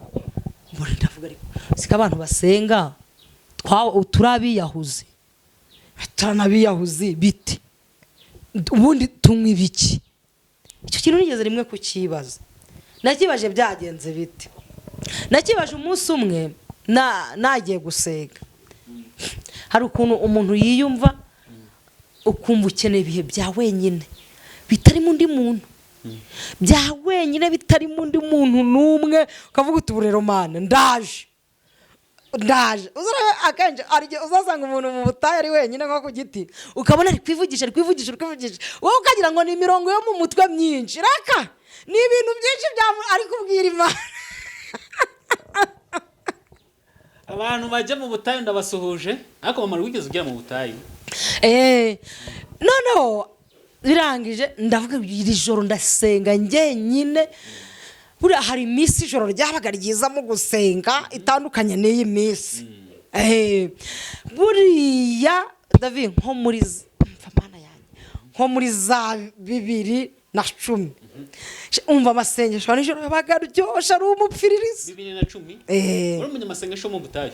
ndavuga ariko sika abantu basenga turabiyahuze turanabiyahuze biti ubundi tunywa ibiki icyo kintu nigeze rimwe kukibaza nakibaje byagenze bite nakibaje umunsi umwe nagiye gusenga hari ukuntu umuntu yiyumva ukumva ukeneye ibihe bya wenyine bitari mu ndi muntu bya wenyine bitari mu ndi muntu n'umwe ukavuga uti burero mana ndaje akenshi uzasanga umuntu mu butayu ari wenyine nko ku giti ukabona ari kwivugisha wowe ukagira ngo ni imirongo yo mu mutwe myinshi raka ni ibintu byinshi ari kubwira Imana. Abantu bajya mu butayu ndabasuhuje ariko mama wigeze ugera mu butayu noneho birangije ndavuga iri joro ndasenga njyenyine buriya hari iminsi ijoro ryabaga ryiza mu gusenga itandukanye n'iyi minsi buriya David nko muri za 2010 umva amasengesho nijoro yabaga ryosha ari umupfiririzi 2010 uri mu masengesho mu butayu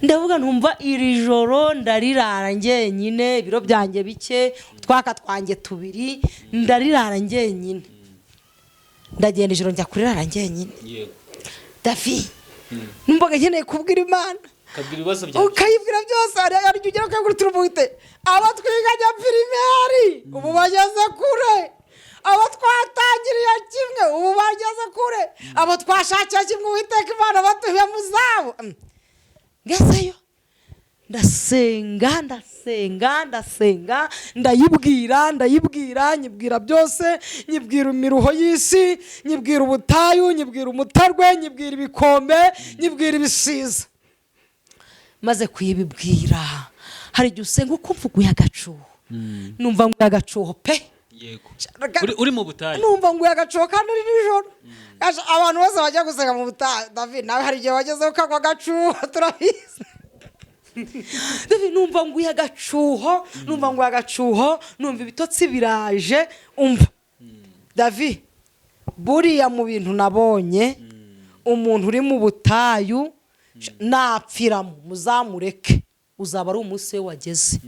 ndavuga ntumva iri joro ndarirara njyenyine biro byanjye bike twaka twanjye 2 ndarirara njyenyine ndagenda ijoro njya kurirara njyenyine David numvaga nkeneye kubwira Imana kabwira ibibazo byawe ukayibwira byose ari ugera ukagura turumute aba twiganya primaire ubu bageze kure abo twatangiriye kimwe ubu bageze kure abo twashakiye kimwe Uwiteka Imana batuye mu zabo ngezeyo ndasenga ndayibwira nyibwira byose nyibwira imiruho y'isi nyibwira ubutayu nyibwira umutarwe nyibwira ibikombe nyibwira ibisiza maze kuyibibwira hari igihe usenga ukumva uguye agacuho numva nguye agacuho pe yego uri mu butayu numva nguye agacuho kandi ari nijoro abantu bose bajya gusenga mu butayu David nawe hari igihe wagezeho ukagwa agacuho turabizi David numva nguye agacuho numva ibitotsi biraje umva David buriya mu bintu nabonye umuntu uri mu butayu napfiramo muzamureke uzaba ari umunsi we wageze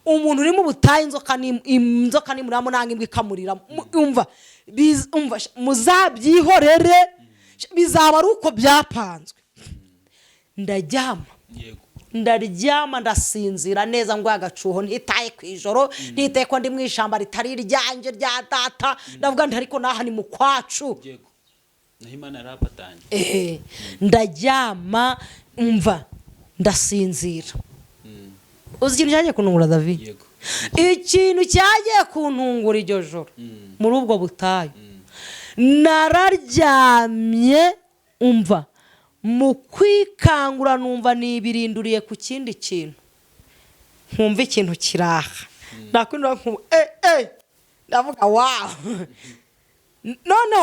umuntu uri mu butayu inzoka nimuramo nanga imbwa ikamurira umva muzabyihorere bizaba ari uko byapanzwe ndaryama ndasinzira neza ngo agacuho ntitaye ku ijoro ntitaye ko ndi mu ishamba ritari iryanjye rya data ndavuga nti ariko naha ni mu kwacu Imana yarapatanye. Ndaryama umva ndasinzira. Uzi ikintu cyagiye kuntungura David? Yego. Ikintu cyagiye kuntungura iryo joro muri ubwo butayu. Nararyamye umva mu kwikangura numva nibirinduriye ku kindi kintu. Nkumva ikintu kiraha. Nakunda ndavuga wow. None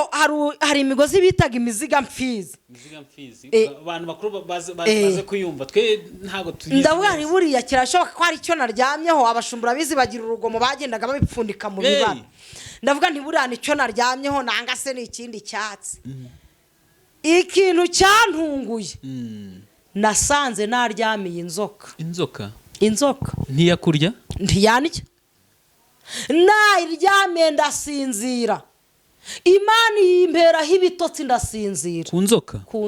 hari imigozi bitaga imiziga mfizi. Abantu bakuru baze kuyumva twe ntago tuyizi. Ndavuga ni buriya kirashoboka ko hari icyo naryamyeho abashumbura bizi bagira urugomo bagendaga babipfundika mu bibara. Ndavuga nti buriya nicyo naryamyeho nanga se ni ikindi cyatsi. Ikintu cyantunguye. Nasanze naryamiye inzoka. Ntiyakurya? Ntiyanjya. Naryamye ndasinzira. Imana yimberaho ibitotsi ndasinzira. Ku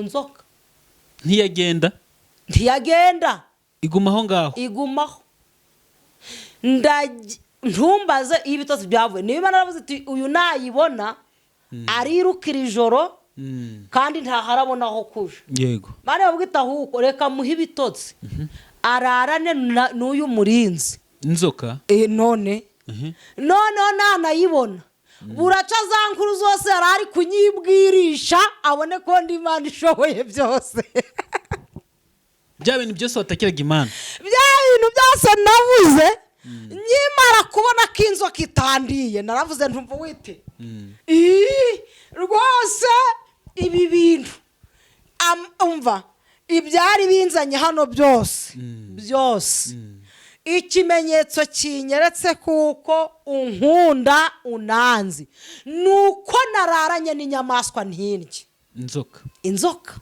nzoka. Ntiyagenda. Igumaho ngaho. Ntumbaze ibitotsi byavuye. Niba naravuze ati uyu nayibona arirukira ijoro kandi ntaharabona aho kuja. Yego. Mane babwita huko reka muhe ibitotsi. Ararane n'uyu murinzi. Inzoka? None nanayibona. Buraca za nkuru zose yarari kunyibwirisha abone ko ndi Imana ishoboye byose. Bya bintu byose watakiraga Imana. Bya bintu byose navuze nyimara kubona ko inzoka itandiye naravuze ntumva wite. Rwose ibi bintu umva ibyari binzanye hano byose. Ikimenyetso kinyeretse kuko unkunda unanzi nuko nararanye n'inyamaswa ntindye. Inzoka.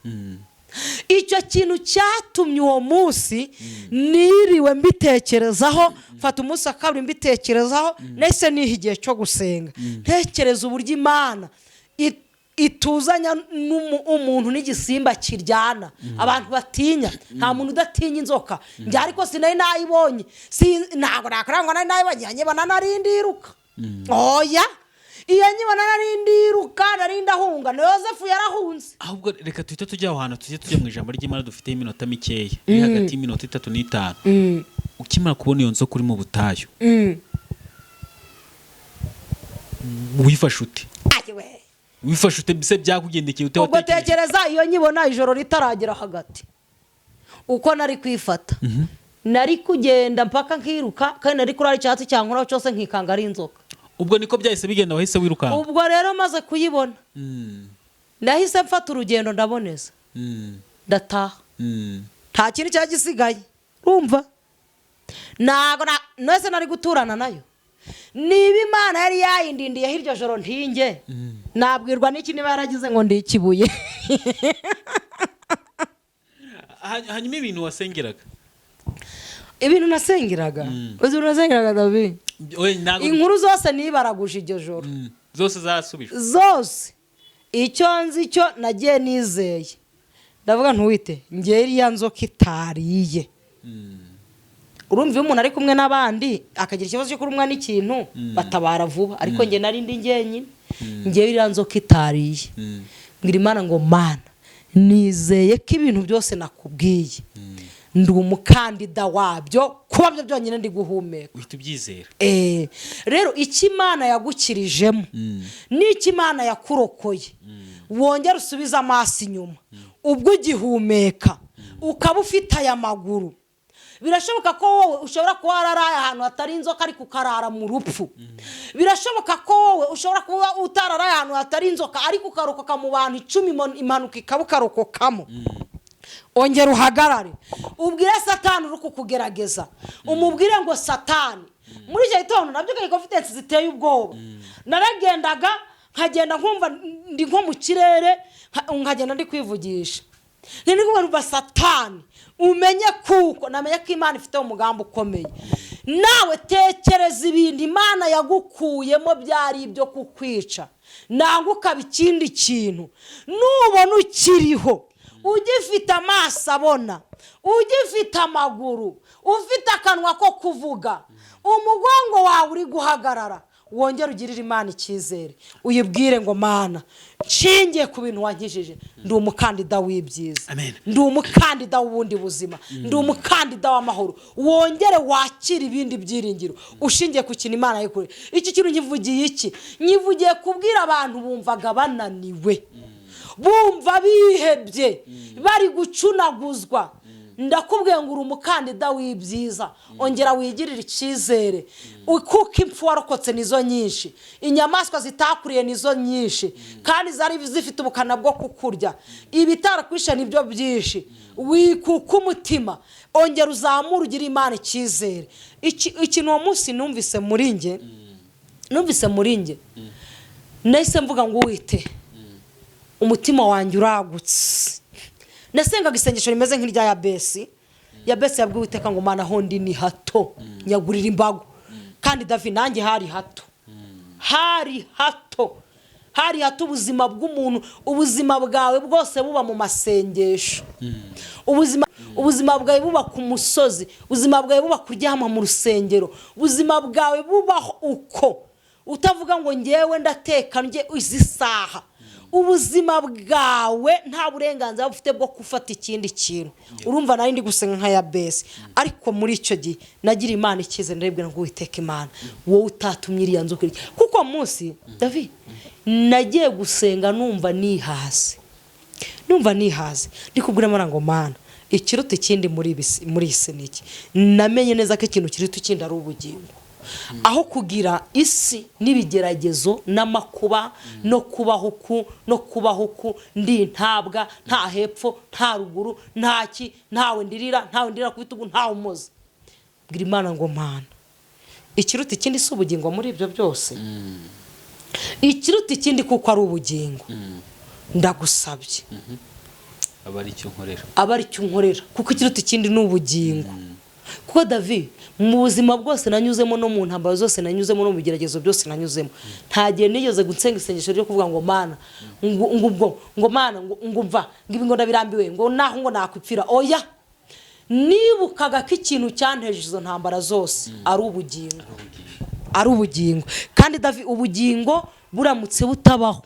Icyo kintu cyatumye uwo munsi niriwe mbitekerezaho, mfata umunsi wa kabiri mbitekerezaho, nese nihigiye cyo gusenga. Ntekereza uburyo Imana ituzanya umuntu n'igisimba kiryana. Abantu batinya, nta muntu udatinya inzoka. Njye ariko sinari nayibonye. Ntabwo nakarangwa nari nayibonye, yanyibona narindiruka. Oya. Iyo nyibona narindiruka narindahunga. Na Yosefu yarahunze. Ahubwo reka tuhite tujya ahantu tujye mu ijambo ry'Imana dufite iminota mikeya. Iri hagati y'iminota 3 n'5. Ukimara kubona iyo nzoka uri mu butayu. Wifashe ute? Wifashe ute bise byakugendekeye ute watekereza? Ubwo tekereza iyo nyibona ijoro ritaragera hagati. Uko nari kwifata. Nari kugenda mpaka nkiruka kandi nari kurara icyatsi cyankuraho cyose nkikanga ari inzoka. Ubwo niko byahise bigenda wahise wirukanga. Ubwo rero maze kuyibona. Nahise mfata urugendo ndaboneza. Ndataha. Nta kintu cyagisigaye. Urumva? Nago nose nari guturana nayo. Niba Imana yari yayindindiye hiryo joro ntinge. Nabwirwa n'iki niba yaragize ngo ndi ikibuye. Hanyuma ibintu wasengeraga? Ibintu nasengeraga? Uzi nasengeraga David? Inkuru zose nibaraguje iryo joro. Zose zarasubijwe. Zose. Icyo nzi cyo nagiye nizeye. Ndavuga ntuwite ngiye iriya nzoka itariye. Urumva umuntu ari kumwe n'abandi akagira ikibazo cyo kurumwa n'ikintu batabara vuba, ariko nge nari ndi ngenyine. Ngiye iriya nzoka itariye. Ngira Imana ngo Mana nizeye ko ibintu byose nakubwiye ndi umukandida wabyo kuba byo byonyine ndi guhumeka. Uhita ubyizera. Rero iki Imana yagukirijemo n'iki Imana yakurokoye wongera usubiza amaso inyuma ubwo ugihumeka ukaba ufite aya maguru. Birashoboka ko wowe ushobora kuba wararaye ahantu hatari inzoka ariko ukarara mu rupfu. Birashoboka ko wowe ushobora kuba utararaye ahantu hatari inzoka ariko ukarokoka mu bantu 10 impanuka ikabukarokokamo. Ongera uhagarare ubwire Satani uri kukugerageza, umubwire ngo Satani muri icyo gitondo nabyo kari confidence ziteye ubwoba. Naragendaga nkagenda nkumva ndi nko mu kirere nkagenda ndi kwivugisha. Nini kuba Satani umenye kuko namenye ko Imana ifite umugambo ukomeye. Nawe tekereza ibindi Imana yagukuyemo byari ibyo kukwica. Nanguka bikindi kintu. Nubona ukiriho ugifite amaso abona, ugifite amaguru, ufite akanwa ko kuvuga, umugongo wawe uri guhagarara, wongere ugirire Imana icyizere uyibwire ngo Mana nshingiye ku bintu wankijije ndi umukandida w'ibyiza Amen. ndi umukandida w'ubundi buzima ndi umukandida w'amahoro wongere wakira ibindi byiringiro ushingiye ku kintu Imana yikore iki kintu nkivugiye iki nyivugiye kubwira abantu bumvaga bananiwe bumva bihebye bari gucunaguzwa ndakubwiye ngo uri umukandida w'ibyiza ongera wigirire icyizere kuko impfu warokotse nizo nyinshi inyamaswa zitakuriye nizo nyinshi kandi zari zifite ubukana bwo kukurya ibitarakwishe nibyo byinshi wikuka umutima ongera uzamure ugire Imana icyizere ikintu uwo munsi numvise muri nge nahise mvuga ngo wite umutima wanjye uragutse nasengaga isengesho rimeze nk'irya Yabesi yabwiye Uwiteka ngo Mana hondi ni hato nyagurira imbago kandi David nanjye hari hato ubuzima bw'umuntu ubuzima bwawe bwose buba mu masengesho ubuzima bwawe buba ku musozi ubuzima bwawe buba kuryama mu rusengero ubuzima bwawe bubaho uko utavuga ngo ngewe ndateka nge izi saha ubuzima bwawe nta burenganzira bufite bwo gufata ikindi kintu urumva nari ndi gusenga nka Yabesi ariko muri icyo gihe nagira Imana ikize ndarebwe ngo Uwiteka Imana wowe utatumye iriya nzoka kuko munsi David nagiye gusenga numva nihaze ndikubwira Imana ngo Mana ikiruta ikindi muri isi niki namenye neza ko ikintu kiruta ikindi ari ubugingo aho kugira isi n'ibigeragezo n'amakuba no kubaho uku ndi ntabwa nta hepfo nta ruguru ntawe ndirira ku bitugu ntawe umuzi bwira Imana ngo Mana ikiruta ikindi si ubugingo muri ibyo byose ikiruta ikindi kuko ari ubugingo ndagusabye aba ari cyo nkorera kuko ikiruta ikindi ni ubugingo kuko David mu buzima bwose nanyuzemo no mu ntambara zose nanyuzemo no mu bigeragezo byose nanyuzemo nta gihe nigeze gusenga isengesho ryo kuvuga ngo Mana ngo Mana ngo mva ngibi ngo ndabirambiwe ngo naho ngo nakwipfira oya nibukaga ko ikintu cyanteje izo ntambara zose ari ubugingo kandi David ubugingo buramutse butabaho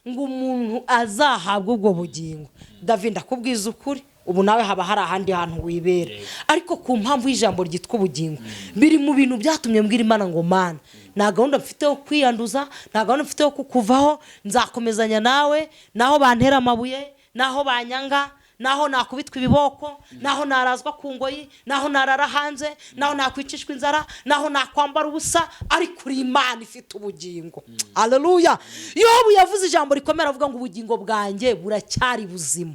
ngo umuntu azahabwe ubwo bugingo David ndakubwiza ukuri ubu nawe haba hari ahandi hantu wibera ariko ku mpamvu y'ijambo ryitwa ubugingo biri mu bintu byatumye mbwira Imana ngo Mana nta gahunda mfite yo kwiyanduza nta gahunda mfite yo kukuvaho nzakomezanya nawe naho bantera amabuye naho banyanga naho nakubitwa ibiboko naho narazwa ku ngoyi naho narara hanze naho nakwicishwa inzara naho nakwambara ubusa ariko uri Imana ifite ubugingo haleluya Yobu yavuze ijambo rikomera avuga ngo ubugingo bwanjye buracyari buzima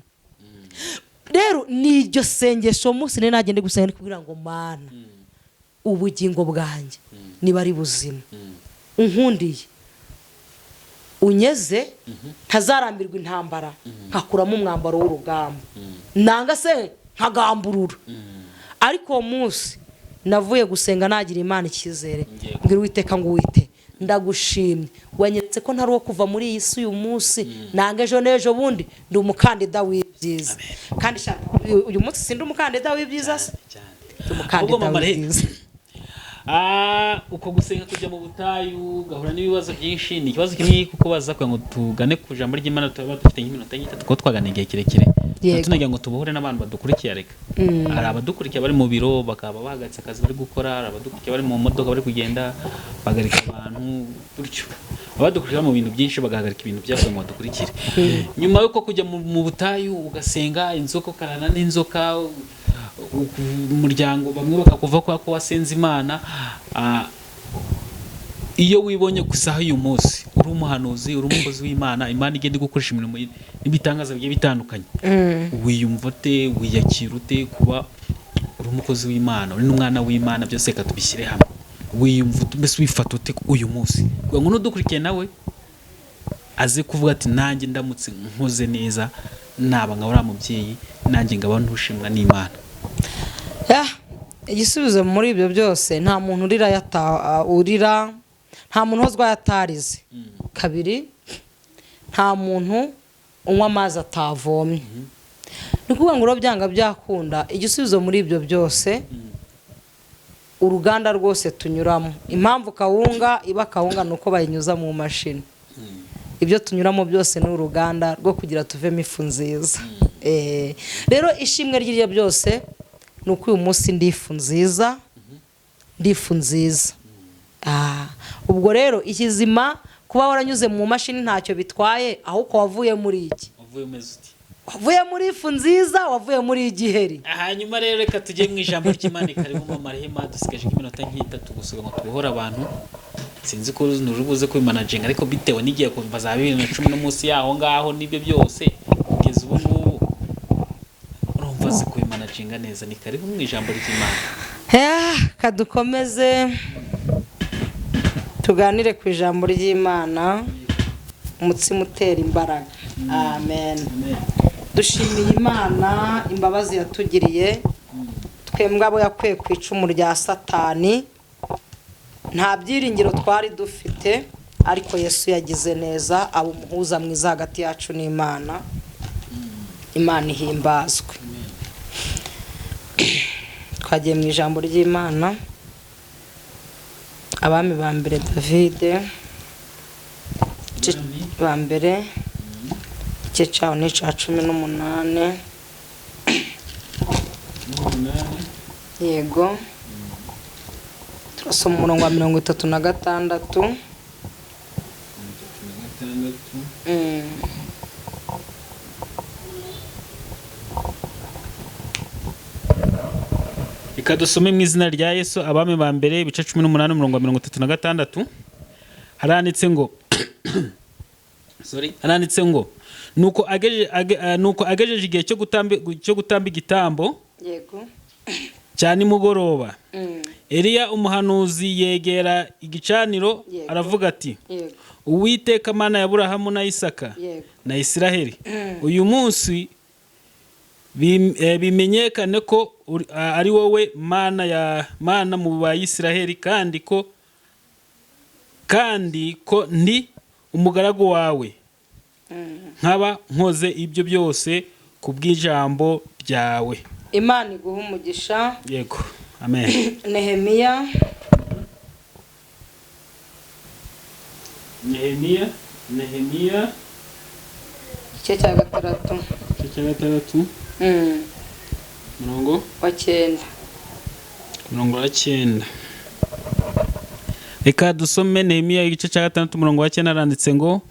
rero niryo sengesho munsi ne nagende gusenga kugira ngo Mana ubugingo bwanjye niba ari buzima unkundiye unyeze ntazarambirwa intambara nkakuramo umwambaro w'urugamba nanga se nkagamburura ariko uwo munsi navuye gusenga nagira Imana icyizere mbwira Uwiteka ngo Uwite ndagushimye wanyeretse ko ntari wo kuva muri iyi si uyu munsi nanga ejo n'ejo bundi ndi umukandida w'ibyiza kandi uyu munsi sindi umukandida w'ibyiza ndi umukandida w'ibyiza uko gusenga kujya mu butayu gahura n'ibibazo byinshi ni ikibazo kimwe kuko baza ngo tugane ku jambo ry'Imana tuba dufite nk'iminota y'itatu ko twagana igihe kirekire tunagira ngo tubohure n'abantu badukurikiye reka hari abadukurikiye bari mu biro bakaba bahagaritse akazi bari gukora hari abadukurikiye bari mu modoka bari kugenda bahagarika abantu gutyo abadukurikira mu bintu byinshi bagahagarika ibintu byose ngo badukurikire nyuma yuko kujya mu butayu ugasenga inzoka ukarana n'inzoka umuryango bamwe bakakuva ko wasenze Imana iyo wibonye ku isaha y'uyu munsi uri umuhanuzi uri umukozi w'Imana Imana igenda gukoresha imirimo n'ibitangaza bigiye bitandukanye wiyumva ute wiyakira ute kuba uri umukozi w'Imana uri n'umwana w'Imana byose reka tubishyire hamwe wiyumva mbese wifata ute uyu munsi kugira ngo n'udukurikiye nawe aze kuvuga ati nanjye ndamutse nkoze neza naba nka uriya mubyeyi nanjye ngaba ntushimwa n'Imana igisubizo muri ibyo byose nta muntu urira nta muntu hozwa yatarize kabiri nta muntu unywa amazi atavomye ni ukuvuga ngo byanga byakunda igisubizo muri ibyo byose uruganda rwose tunyuramo. Impamvu kawunga iba kawunga nuko bayinyuza mu mashini. Ibyo tunyuramo byose ni uruganda rwo kugira tuvemo ifu nziza. Rero ishimwe ry'iryo byose nuko uyu munsi ndifu nziza. Ubwo rero ikizima kuba waranyuze mu mashini ntacyo bitwaye, ahubwo wavuye muri iki? Wavuye muri ifu nziza, wavuye muri igiheri. Hanyuma rero reka tujye mu ijambo ry'Imana. Karibu mu marehema, dusigaje iminota nk'itatu gusa ngo twihora abantu. Sinzi ko nurubuze ko managinga, ariko bitewe n'igiye kumva za 2010 no munsi yaho ngaho nibyo byose kugeza ubu ngubu urumva se ko managinga neza. Ni karibu mu ijambo ry'Imana. Kadukomeze tuganire ku ijambo ry'Imana, umutsima utera imbaraga. Amen. Dushimiye Imana imbabazi yatugiriye, twembwe abo yakuye ku icumu rya Satani. Nta byiringiro twari dufite, ariko Yesu yagize neza, abo umuhuza mwiza hagati yacu n'Imana. Imana ihimbazwe. Twagiye mu ijambo ry'Imana, Abami ba mbere David ba mbere igice cyaho ni cya 18. Yego, turasoma umurongo wa 36. Ikadusome mu izina rya Yesu. Abami ba mbere ibice 18 umurongo wa 36. Haranditse ngo haranditse ngo nuko agejeje igihe cyo gutamba igitambo. Yego, cyane mugoroba. Eliya umuhanuzi yegera igicaniro, aravuga ati, Uwiteka Mana ya Aburahamu na Isaka na Isiraheli, uyu munsi bimenyekane ko ari wowe Mana mu Bayisiraheli, kandi ko ndi umugaragu wawe, nkaba nkoze ibyo byose ku bw'ijambo ryawe. Imana iguha umugisha. Yego, amen. Nehemiya igice cya 6. Murongo wa 9. Murongo wa 9. Reka dusome Nehemiya igice cya 6 murongo wa 9. Aranditse ngo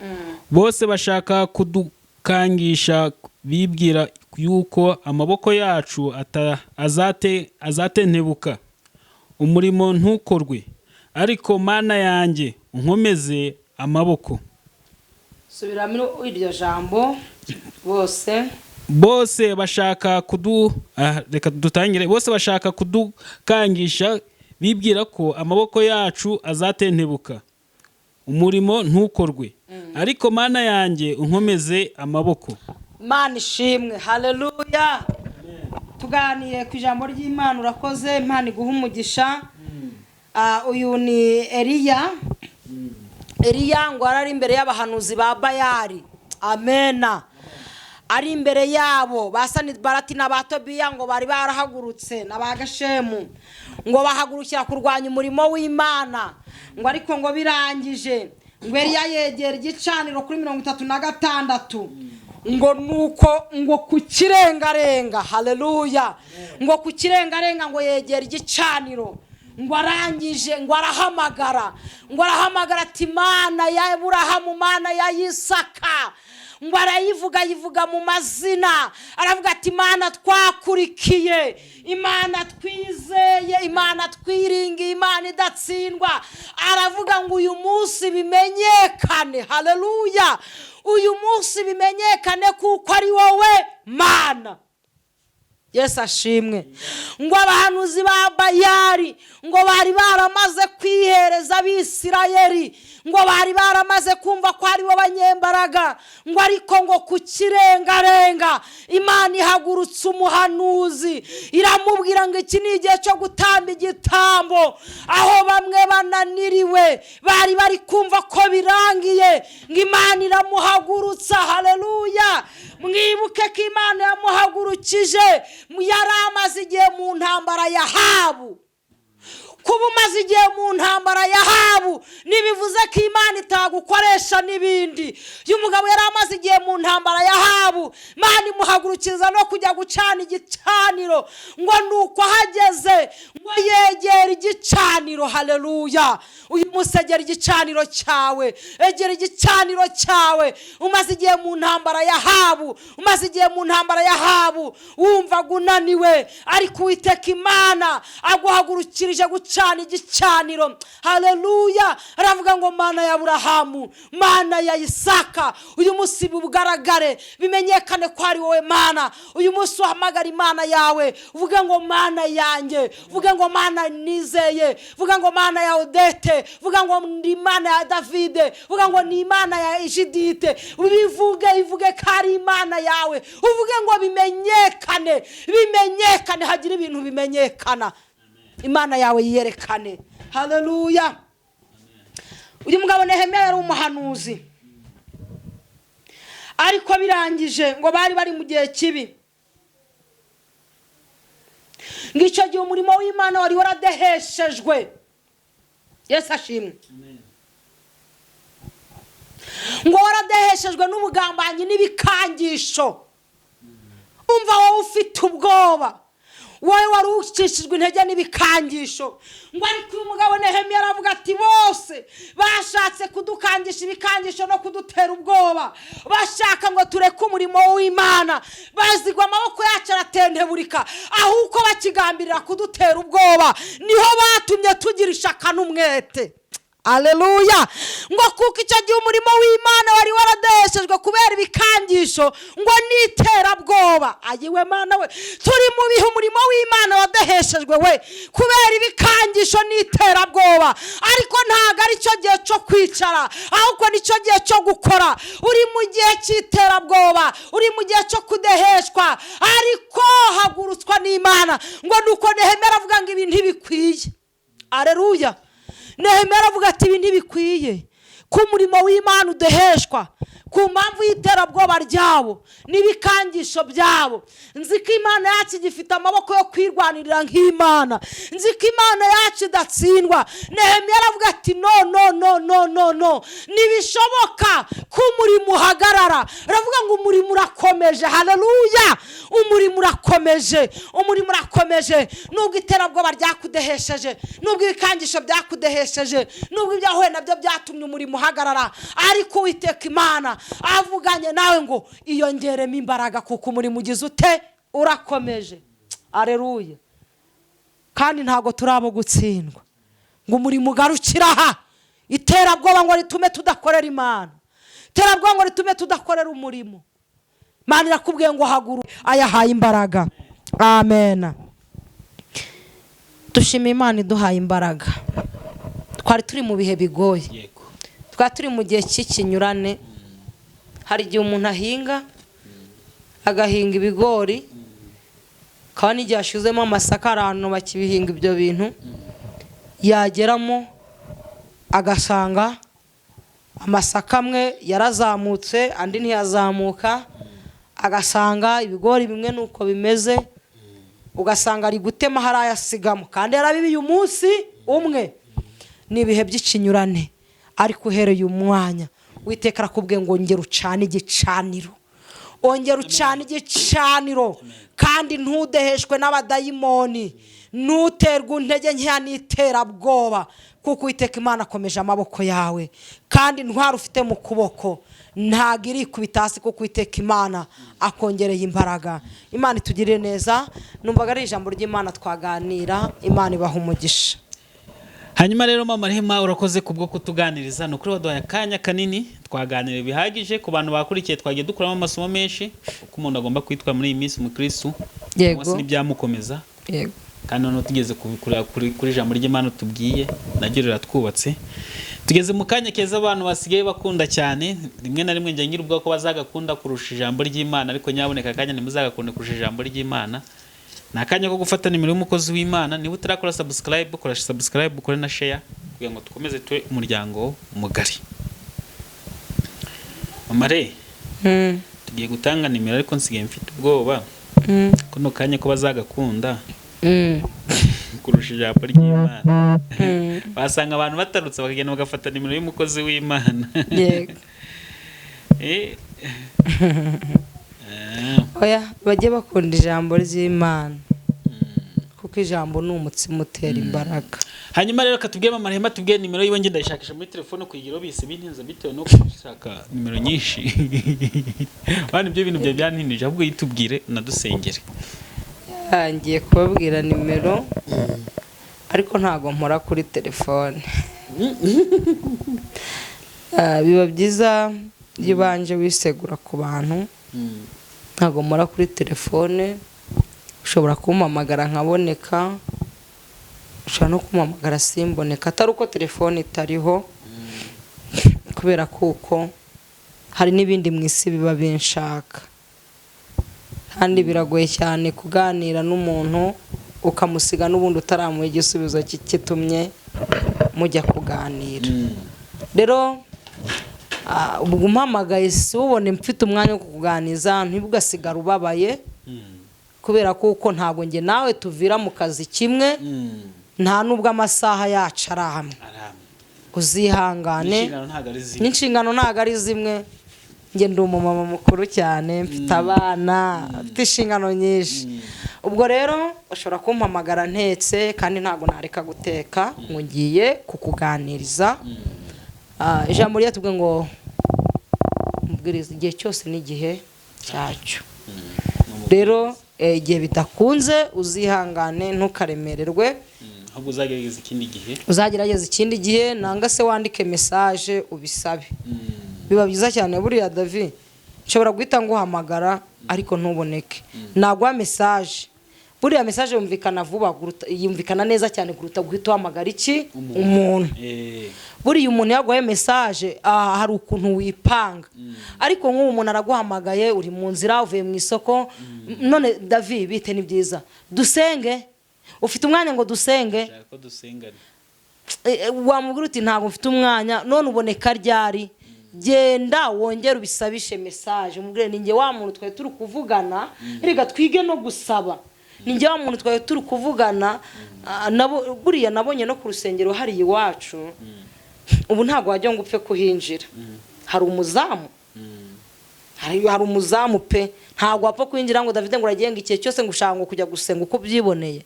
bose bashaka kudukangisha, bibwira yuko amaboko yacu azatentebuka, umurimo ntukorwe, ariko Mana yanjye unkomeze amaboko. Subiramo iryo jambo. Bose bashaka reka dutangire. Bose bashaka kudukangisha, bibwira ko amaboko yacu azatentebuka, umurimo ntukorwe, ariko Mana yanjye unkomeze amaboko. Mana ishimwe. Haleluya. Tuganiye ku ijambo ry'Imana. Urakoze. Imana iguha umugisha. Uyu ni Eliya. Eliya ngo arari imbere y'abahanuzi ba Bayali. Amena. Ari imbere yabo ba Sanibalati na ba Tobiya, ngo bari barahagurutse na ba Gashemu, ngo bahagurukira kurwanya umurimo w'Imana. Ngo ariko ngo birangije, ngo Eliya yegera igicaniro kuri 36. Ngo nuko ngo ku kirengarenga. Haleluya. Ngo ku kirengarenga ngo yegera igicaniro, ngo arangije ngo arahamagara ati, Mana ya Aburahamu, Mana ya Isaka. Ngo arayivuga mu mazina, aravuga ati, Imana twakurikiye, Imana twizeye, Imana twiringiye, Imana idatsindwa. Aravuga ngo uyu munsi bimenyekane. Haleluya. Uyu munsi bimenyekane kuko ari wowe Mana. Yesu ashimwe. Ngo abahanuzi ba Bayali ngo bari baramaze kwihereza Abisirayeli, ngo bari baramaze kumva ko ari bo banyembaraga. Ngo ariko ngo ku kirengarenga Imana ihagurutse umuhanuzi, iramubwira ngo iki ni igihe cyo gutamba igitambo. Aho bamwe bananiriwe bari kumva ko birangiye, ngo Imana iramuhagurutsa. Haleluya. Mwibuke ko Imana yamuhagurukije yari amaze igihe mu ntambara ya Ahabu. kuba umaze igihe mu ntambara ya Ahabu ntibivuze ko Imana itagukoresha n'ibindi. Uyu mugabo yari amaze igihe mu ntambara ya Ahabu, Imana imuhagurukiriza no kujya gucana igicaniro, ngo nuko ahageze ngo yegera igicaniro. Haleluya! Uyu munsi egera igicaniro cyawe, egera igicaniro cyawe. Umaze igihe mu ntambara ya Ahabu, umaze igihe mu ntambara ya Ahabu wumva gunaniwe, ariko Uwiteka Imana aguhagurukirije gucana igicaniro. Haleluya! Aravuga ngo Mana ya Aburahamu, Mana ya Isaka, uyu munsi bugaragare, bimenyekane ko ari wowe Mana. Uyu munsi uhamagara Imana yawe, uvuga ngo Mana yanjye, uvuga ngo Mana nizeye, uvuga ngo Mana ya Odete, uvuga ngo ndi Imana ya Davide, uvuga ngo ni Imana ya Judite. Ivuge ko ari Imana yawe, uvuge ngo bimenyekane, bimenyekane, hagira ibintu bimenyekana, Imana yawe yerekane. Haleluya! Uyu mugabo Nehemiya yari umuhanuzi, ariko birangije ngo bari mu gihe kibi. Ngicyo gihe umurimo w'Imana wari waradeheshejwe. Yesu ashimwe. Ngo waradeheshejwe n'ubugambanyi n'ibikangisho. Umva wowe ufite ubwoba, wowe wari ucishijwe intege n'ibikangisho. Ngo ariko uyu mugabo Nehemiya aravuga ati bose bashatse kudukangisha ibikangisho no kudutera ubwoba, bashaka ngo tureke umurimo w'Imana, bazigwa amaboko yacu aratenteburika, ahubwo bakigambirira kudutera ubwoba, niho batumye tugira ishaka n'umwete. Haleluya! Ngo kuko icyo gihe umurimo w'Imana wari waradeheshejwe kubera ibikangisho ngo n'iterabwoba. Ayiwe Mana we, turi mu bihe umurimo w'Imana wadeheshejwe we kubera ibikangisho n'iterabwoba, ariko ntago ari cyo gihe cyo kwicara, ahubwo ni cyo gihe cyo gukora. Uri mu gihe cy'iterabwoba, uri mu gihe cyo kudeheshwa, ariko hagurutswa n'Imana. Ngo nuko Nehemiya aravuga ngo ibi ntibikwiye. Haleluya! Nehemiya aravuga ati ibi ntibikwiye ko umurimo w'Imana udeheshwa ku mpamvu y'iterabwoba ryabo n'ibikangisho byabo. Nzi ko Imana yacu igifite amaboko yo kwirwanirira nk'Imana, nzi ko Imana yacu idatsindwa. Nehemiya aravuga ati no, ntibishoboka ko umurimo uhagarara. Aravuga ngo umurimo urakomeje. Haleluya! Umurimo urakomeje, umurimo urakomeje. Nubwo iterabwoba ryakudehesheje, nubwo ibikangisho byakudehesheje, nubwo ibyahuye nabyo byatumye umurimo uhagarara, ariko Uwiteka Imana avuganye nawe ngo iyongeremo imbaraga, kuko umurimo ugize ute? Urakomeje. Haleluya! Kandi ntago turabo gutsindwa ngo umurimo ugarukira aha. Iterabwoba ngo ritume tudakorera Imana, iterabwoba ngo ritume tudakorera umurimo. Imana irakubwiye ngo haguruka, ayahaye imbaraga. Amen. Dushima Imana iduhaye imbaraga. Twari turi mu bihe bigoye, twari turi mu gihe cy'ikinyurane. Hari igihe umuntu ahinga, agahinga ibigori, kandi igihe ashizemo amasaka ahantu bakibihinga ibyo bintu, yageramo agasanga amasaka amwe yarazamutse andi ntiyazamuka, agasanga ibigori bimwe nuko bimeze, ugasanga ari gutema hari ayasigamo, kandi yarabibiye umunsi umwe. Ni ibihe by'ikinyurane, ariko uhereye umwanya Uwiteka arakubwiye ngo ongera ucane igicaniro, ongera ucane igicaniro, kandi ntudeheshwe n'abadayimoni, ntuterwe intege nkeya n'iterabwoba, kuko Uwiteka Imana akomeje amaboko yawe, kandi intwaro ufite mu kuboko ntago iri kubitasi, kuko Uwiteka Imana akongereye imbaraga. Imana itugirire neza. Numvaga ari ijambo ry'Imana twaganira. Imana ibaha umugisha. Hanyuma rero Mama Rehema, urakoze kubwo kutuganiriza. Nukuri waduhaye akanya kanini, twaganira bihagije ku bantu bakurikiye. Twagiye dukuramo amasomo menshi uko umuntu agomba kwitwa muri iyi minsi mu Kristo, Yego. N'ibyamukomeza. Yego. Kandi none tugeze kuri ijambo ry'Imana tubwiye, naryo riratwubatse. Tugeze mu kanya keza abantu basigaye bakunda cyane. Rimwe na rimwe njya ngira ubwo ko bazagakunda kurusha ijambo ry'Imana, ariko nyaboneka akanya ntimuzagakunde kurusha ijambo ry'Imana. Nakanya ko gufata nimero y'umukozi w'Imana. Niba utarakora subscribe, ukora subscribe, ukore na share kugira ngo tukomeze twe umuryango mugari. Mama Re, tugiye gutanga nimero, ariko nsigaye mfite ubwoba ko no kanya ko bazagakunda kurusha ijambo ry'Imana. Basanga abantu batarutse bakagenda bagafata nimero y'umukozi w'Imana. Yego. Oya bajye bakunda ijambo ry'Imana kuko ijambo ni umutsima utera imbaraga. Hanyuma rero katubwiye Marehema tubwiye nimero yiwe ngenda ishakisha muri telefone kuyigira bise bintinza bitewe no gushaka nimero nyinshi. Bana ibyo bintu bya byantinije ahubwo yitubwire nadusengere. Ngiye kubabwira nimero ariko ntago mpora kuri telefone. Biba byiza iyo banje wisegura ku bantu. Ntago mpora kuri telefone. Ushobora kumpamagara nkaboneka, ushobora no kumpamagara simboneka atari uko telefone itariho, kubera kuko hari n'ibindi mu isi biba binshaka kandi biragoye cyane kuganira n'umuntu ukamusiga n'ubundi utaramuha igisubizo kitumye mujya kuganira. Rero ubwo umpamagaye si ubone mfite umwanya wo kukuganiza ntibugasigara ubabaye, kubera kuko ntabwo nge nawe tuvira mu kazi kimwe, nta nubwo amasaha yacu ari hamwe. Uzihangane, n'inshingano ntago ari zimwe. Nge ndi umumama mukuru cyane, mfite abana, mfite inshingano nyinshi. Ubwo rero ushobora kumpamagara ntetse kandi ntago nareka guteka ngo ngiye kukuganiriza. Ijambo ryatubwe ngo mubwiriza igihe cyose n'igihe cyacyo. Rero igihe bitakunze uzihangane ntukaremererwe, ahubwo uzagerageza ikindi gihe. Uzagerageza ikindi gihe nanga se wandike message ubisabe. Biba byiza cyane buriya David. Nshobora guhita nguhamagara ariko ntuboneke. Nagwa message. Buriya message yumvikana vuba, yumvikana neza cyane kuruta guhita uhamagara iki umuntu. Buriya umuntu yaguhaye message hari ukuntu wipanga. Ariko nk'ubu umuntu araguhamagaye uri mu nzira uvuye mu isoko, none David bite ni byiza dusenge, ufite umwanya ngo dusenge. Ko dusengane wamubwira uti ntabwo mfite umwanya none uboneka ryari, genda wongera ubisabishe message umubwire ninjye wa muntu twaye turi kuvugana, rega twige no gusaba. Ninjye wa muntu twaye turi kuvugana, nabo buriya nabonye no ku rusengero hari iwacu. Ubu ntago wajya ngo upfe kuhinjira, hari umuzamu. Hari umuzamu pe, ntago wapfa kuhinjira ngo David ngo uragenga ikihe cyose ngo ushaka ngo kujya gusenga uko byiboneye.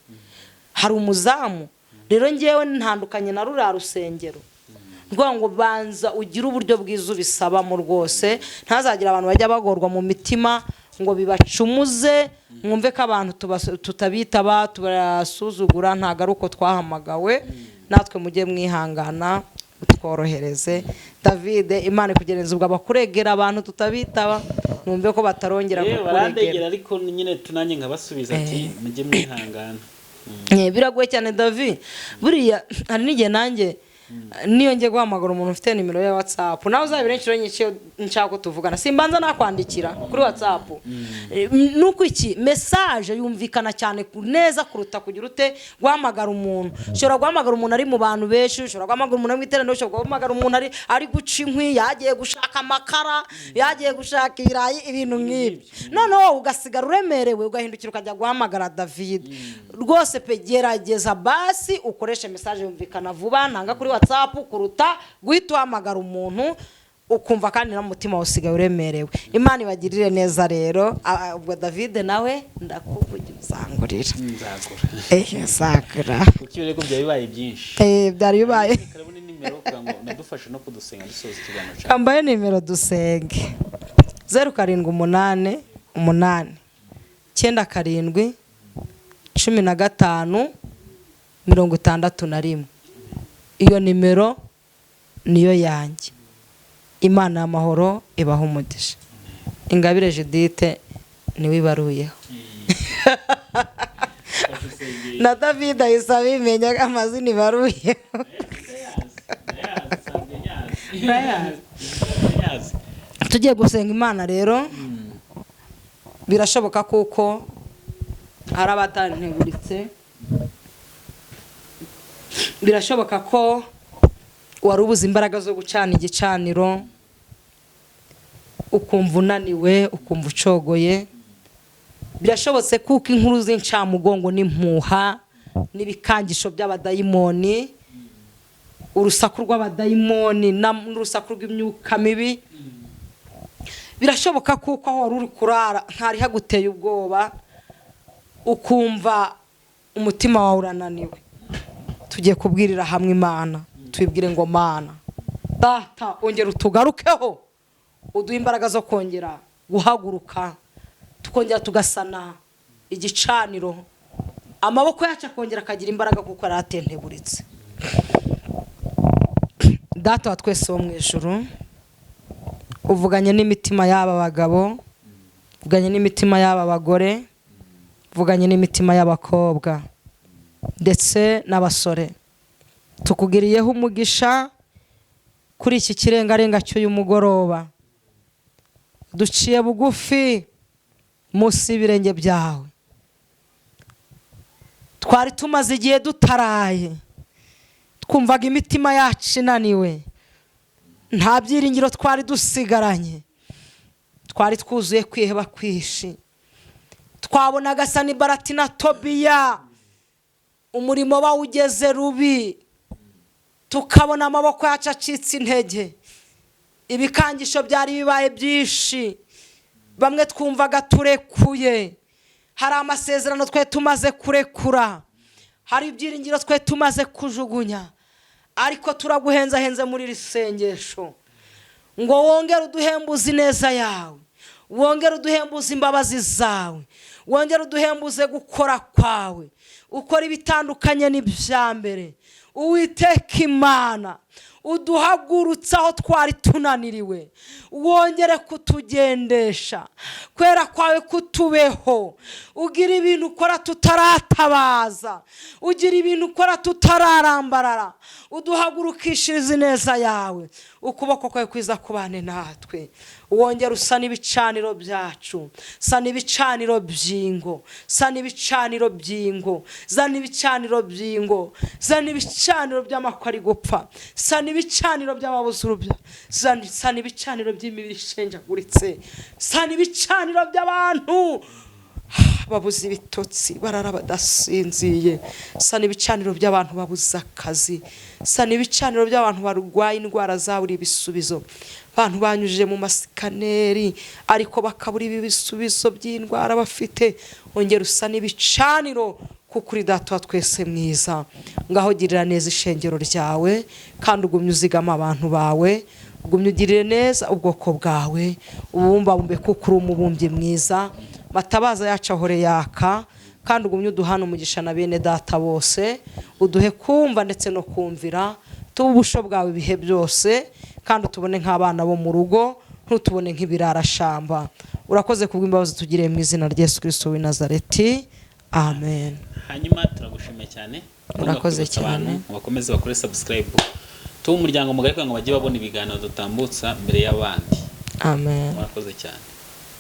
Hari umuzamu. Rero ngewe ntandukanye na rura rusengero. Rwa ngo banza ugira uburyo bwiza ubisabamo rwose, ntazagira abantu bajya bagorwa mu mitima ngo bibacumuze, mwumve ko abantu tutabitaba tubasuzugura. Ntago ari uko twahamagawe, natwe mujye mwihangana utworohereze. David, Imana kugereza ubwo abakuregera abantu tutabitaba, numve ko batarongera kukuregera. Barandegera ariko nyine tunanye nkabasubiza ati mujye mwihangana. Biragoye cyane David. Buriya hari n'igihe nanjye niyo ngiye guhamagara umuntu ufite nimero ya WhatsApp, nawe uzabirenkiro nyinshi nshaka ko tuvugana, simbanza nakwandikira kuri WhatsApp. Nuko iki message yumvikana cyane neza kuruta kugira ute guhamagara umuntu. Ushobora guhamagara umuntu ari mu bantu benshi, ushobora guhamagara umuntu mu iterano, ushobora guhamagara umuntu ari guca inkwi, yagiye gushaka amakara, yagiye gushaka ibirayi, ibintu nk'ibi. Noneho ugasigara uremerewe ugahindukira ukajya guhamagara David. Rwose pe gerageza basi ukoreshe message yumvikana vuba nanga kuri WhatsApp kuruta guhita uhamagara umuntu ukumva kandi na mutima usigaye uremerewe. Imana ibagirire neza rero. Ubwo David nawe ndakuvugira uzangurira. Nzagura. Sakura. Kuki rego byabibaye byinshi. Byari bibaye. Karabone nimero kurango nadufashe no kudusenga dusoza ikiganiro cyacu. Kambaye nimero dusenge. 078 8 97 15 61. Iyo nimero niyo yanjye. Imana y'amahoro ibaho umugisha. Ingabire Judith niwe ibaruyeho. Na David ayisa bimenya amazina ibaruyeho. Tugiye gusenga Imana rero. Birashoboka kuko hari abatanteguritse. Birashoboka ko wari ubuze imbaraga zo gucana igicaniro, ukumva unaniwe, ukumva ucogoye. Birashobotse kuko inkuru z'incamugongo n'impuha n'ibikangisho by'abadayimoni, urusaku rw'abadayimoni n'urusaku rw'imyuka mibi. Birashoboka kuko aho wari uri kurara ntari haguteye ubwoba, ukumva umutima wawe urananiwe. Tugiye kubwirira hamwe Imana, twibwire ngo Mana Data ongera utugarukeho, uduha imbaraga zo kongera guhaguruka, tukongera tugasana igicaniro, amaboko yacu akongera akagira imbaraga kuko aratenteburitse. Data wa twese wo mu ijuru, uvuganye n'imitima y'aba bagabo, uvuganye n'imitima y'aba bagore, uvuganye n'imitima y'abakobwa ndetse n'abasore. Tukugiriyeho umugisha kuri iki kirengarenga cy'uyu mugoroba. Duciye bugufi munsi y'ibirenge byawe. Twari tumaze igihe dutaraye, twumvaga imitima yacu inaniwe, nta byiringiro twari dusigaranye, twari twuzuye kwiheba kwishi. Twabonaga Sanibalati na Tobiya umurimo bawugeze rubi, tukabona amaboko yacu acitse intege, ibikangisho byari bibaye byinshi, bamwe twumvaga turekuye, hari amasezerano twe tumaze kurekura, hari ibyiringiro twe tumaze kujugunya, ariko turaguhenzahenze muri iri sengesho ngo wongere uduhembuze ineza yawe, wongere uduhembuze imbabazi zawe, wongere uduhembuze gukora kwawe, ukora ibitandukanye n'ibya mbere. Uwiteka Imana, uduhagurutsa aho twari tunaniriwe, wongere kutugendesha, kwera kwawe kutubeho, ugira ibintu ukora tutaratabaza, ugira ibintu ukora tutararambarara, uduhagurukishiriza ineza yawe, ukuboko kwawe kwiza kubane natwe. Wongere usana ibicaniro byacu, sana ibicaniro by'ingo, sana ibicaniro by'ingo, zana ibicaniro by'ingo, zana ibicaniro by'amakwari gupfa, sana ibicaniro by'ababuze urubyaro, sana ibicaniro by'imibiri ishenjaguritse, sana ibicaniro by'abantu babuze ibitotsi barara badasinziye, sana ibicaniro by'abantu babuze akazi, sana ibicaniro by'abantu barwaye indwara zaburi ibisubizo, abantu banyujije mu masikaneri ariko bakabura ibisubizo by'indwara bafite. Ongera usana ibicaniro kuko uri Data wa twese mwiza. Ngaho girira neza ishengero ryawe kandi ugumye uzigama abantu bawe, ugumye ugirire neza ubwoko bwawe, ubumbabumbe kuko uri umubumbyi mwiza. Matabaza yacu ahore yaka kandi ugumye uduhana umugisha na bene Data bose, uduhe kumva ndetse no kumvira, tuba ubusho bwawe ibihe byose, kandi utubone nk'abana bo mu rugo, ntutubone nk'ibirarashamba. Urakoze kubw'imbabazi tugiriye mu izina rya Yesu Kristo w'i Nazareti, amen. Hanyuma turagushimiye cyane, urakoze cyane. Bakomeze bakore subscribe, tuba umuryango mugari kugira ngo bajye babona ibiganiro dutambutsa mbere y'abandi. Amen. Urakoze cyane.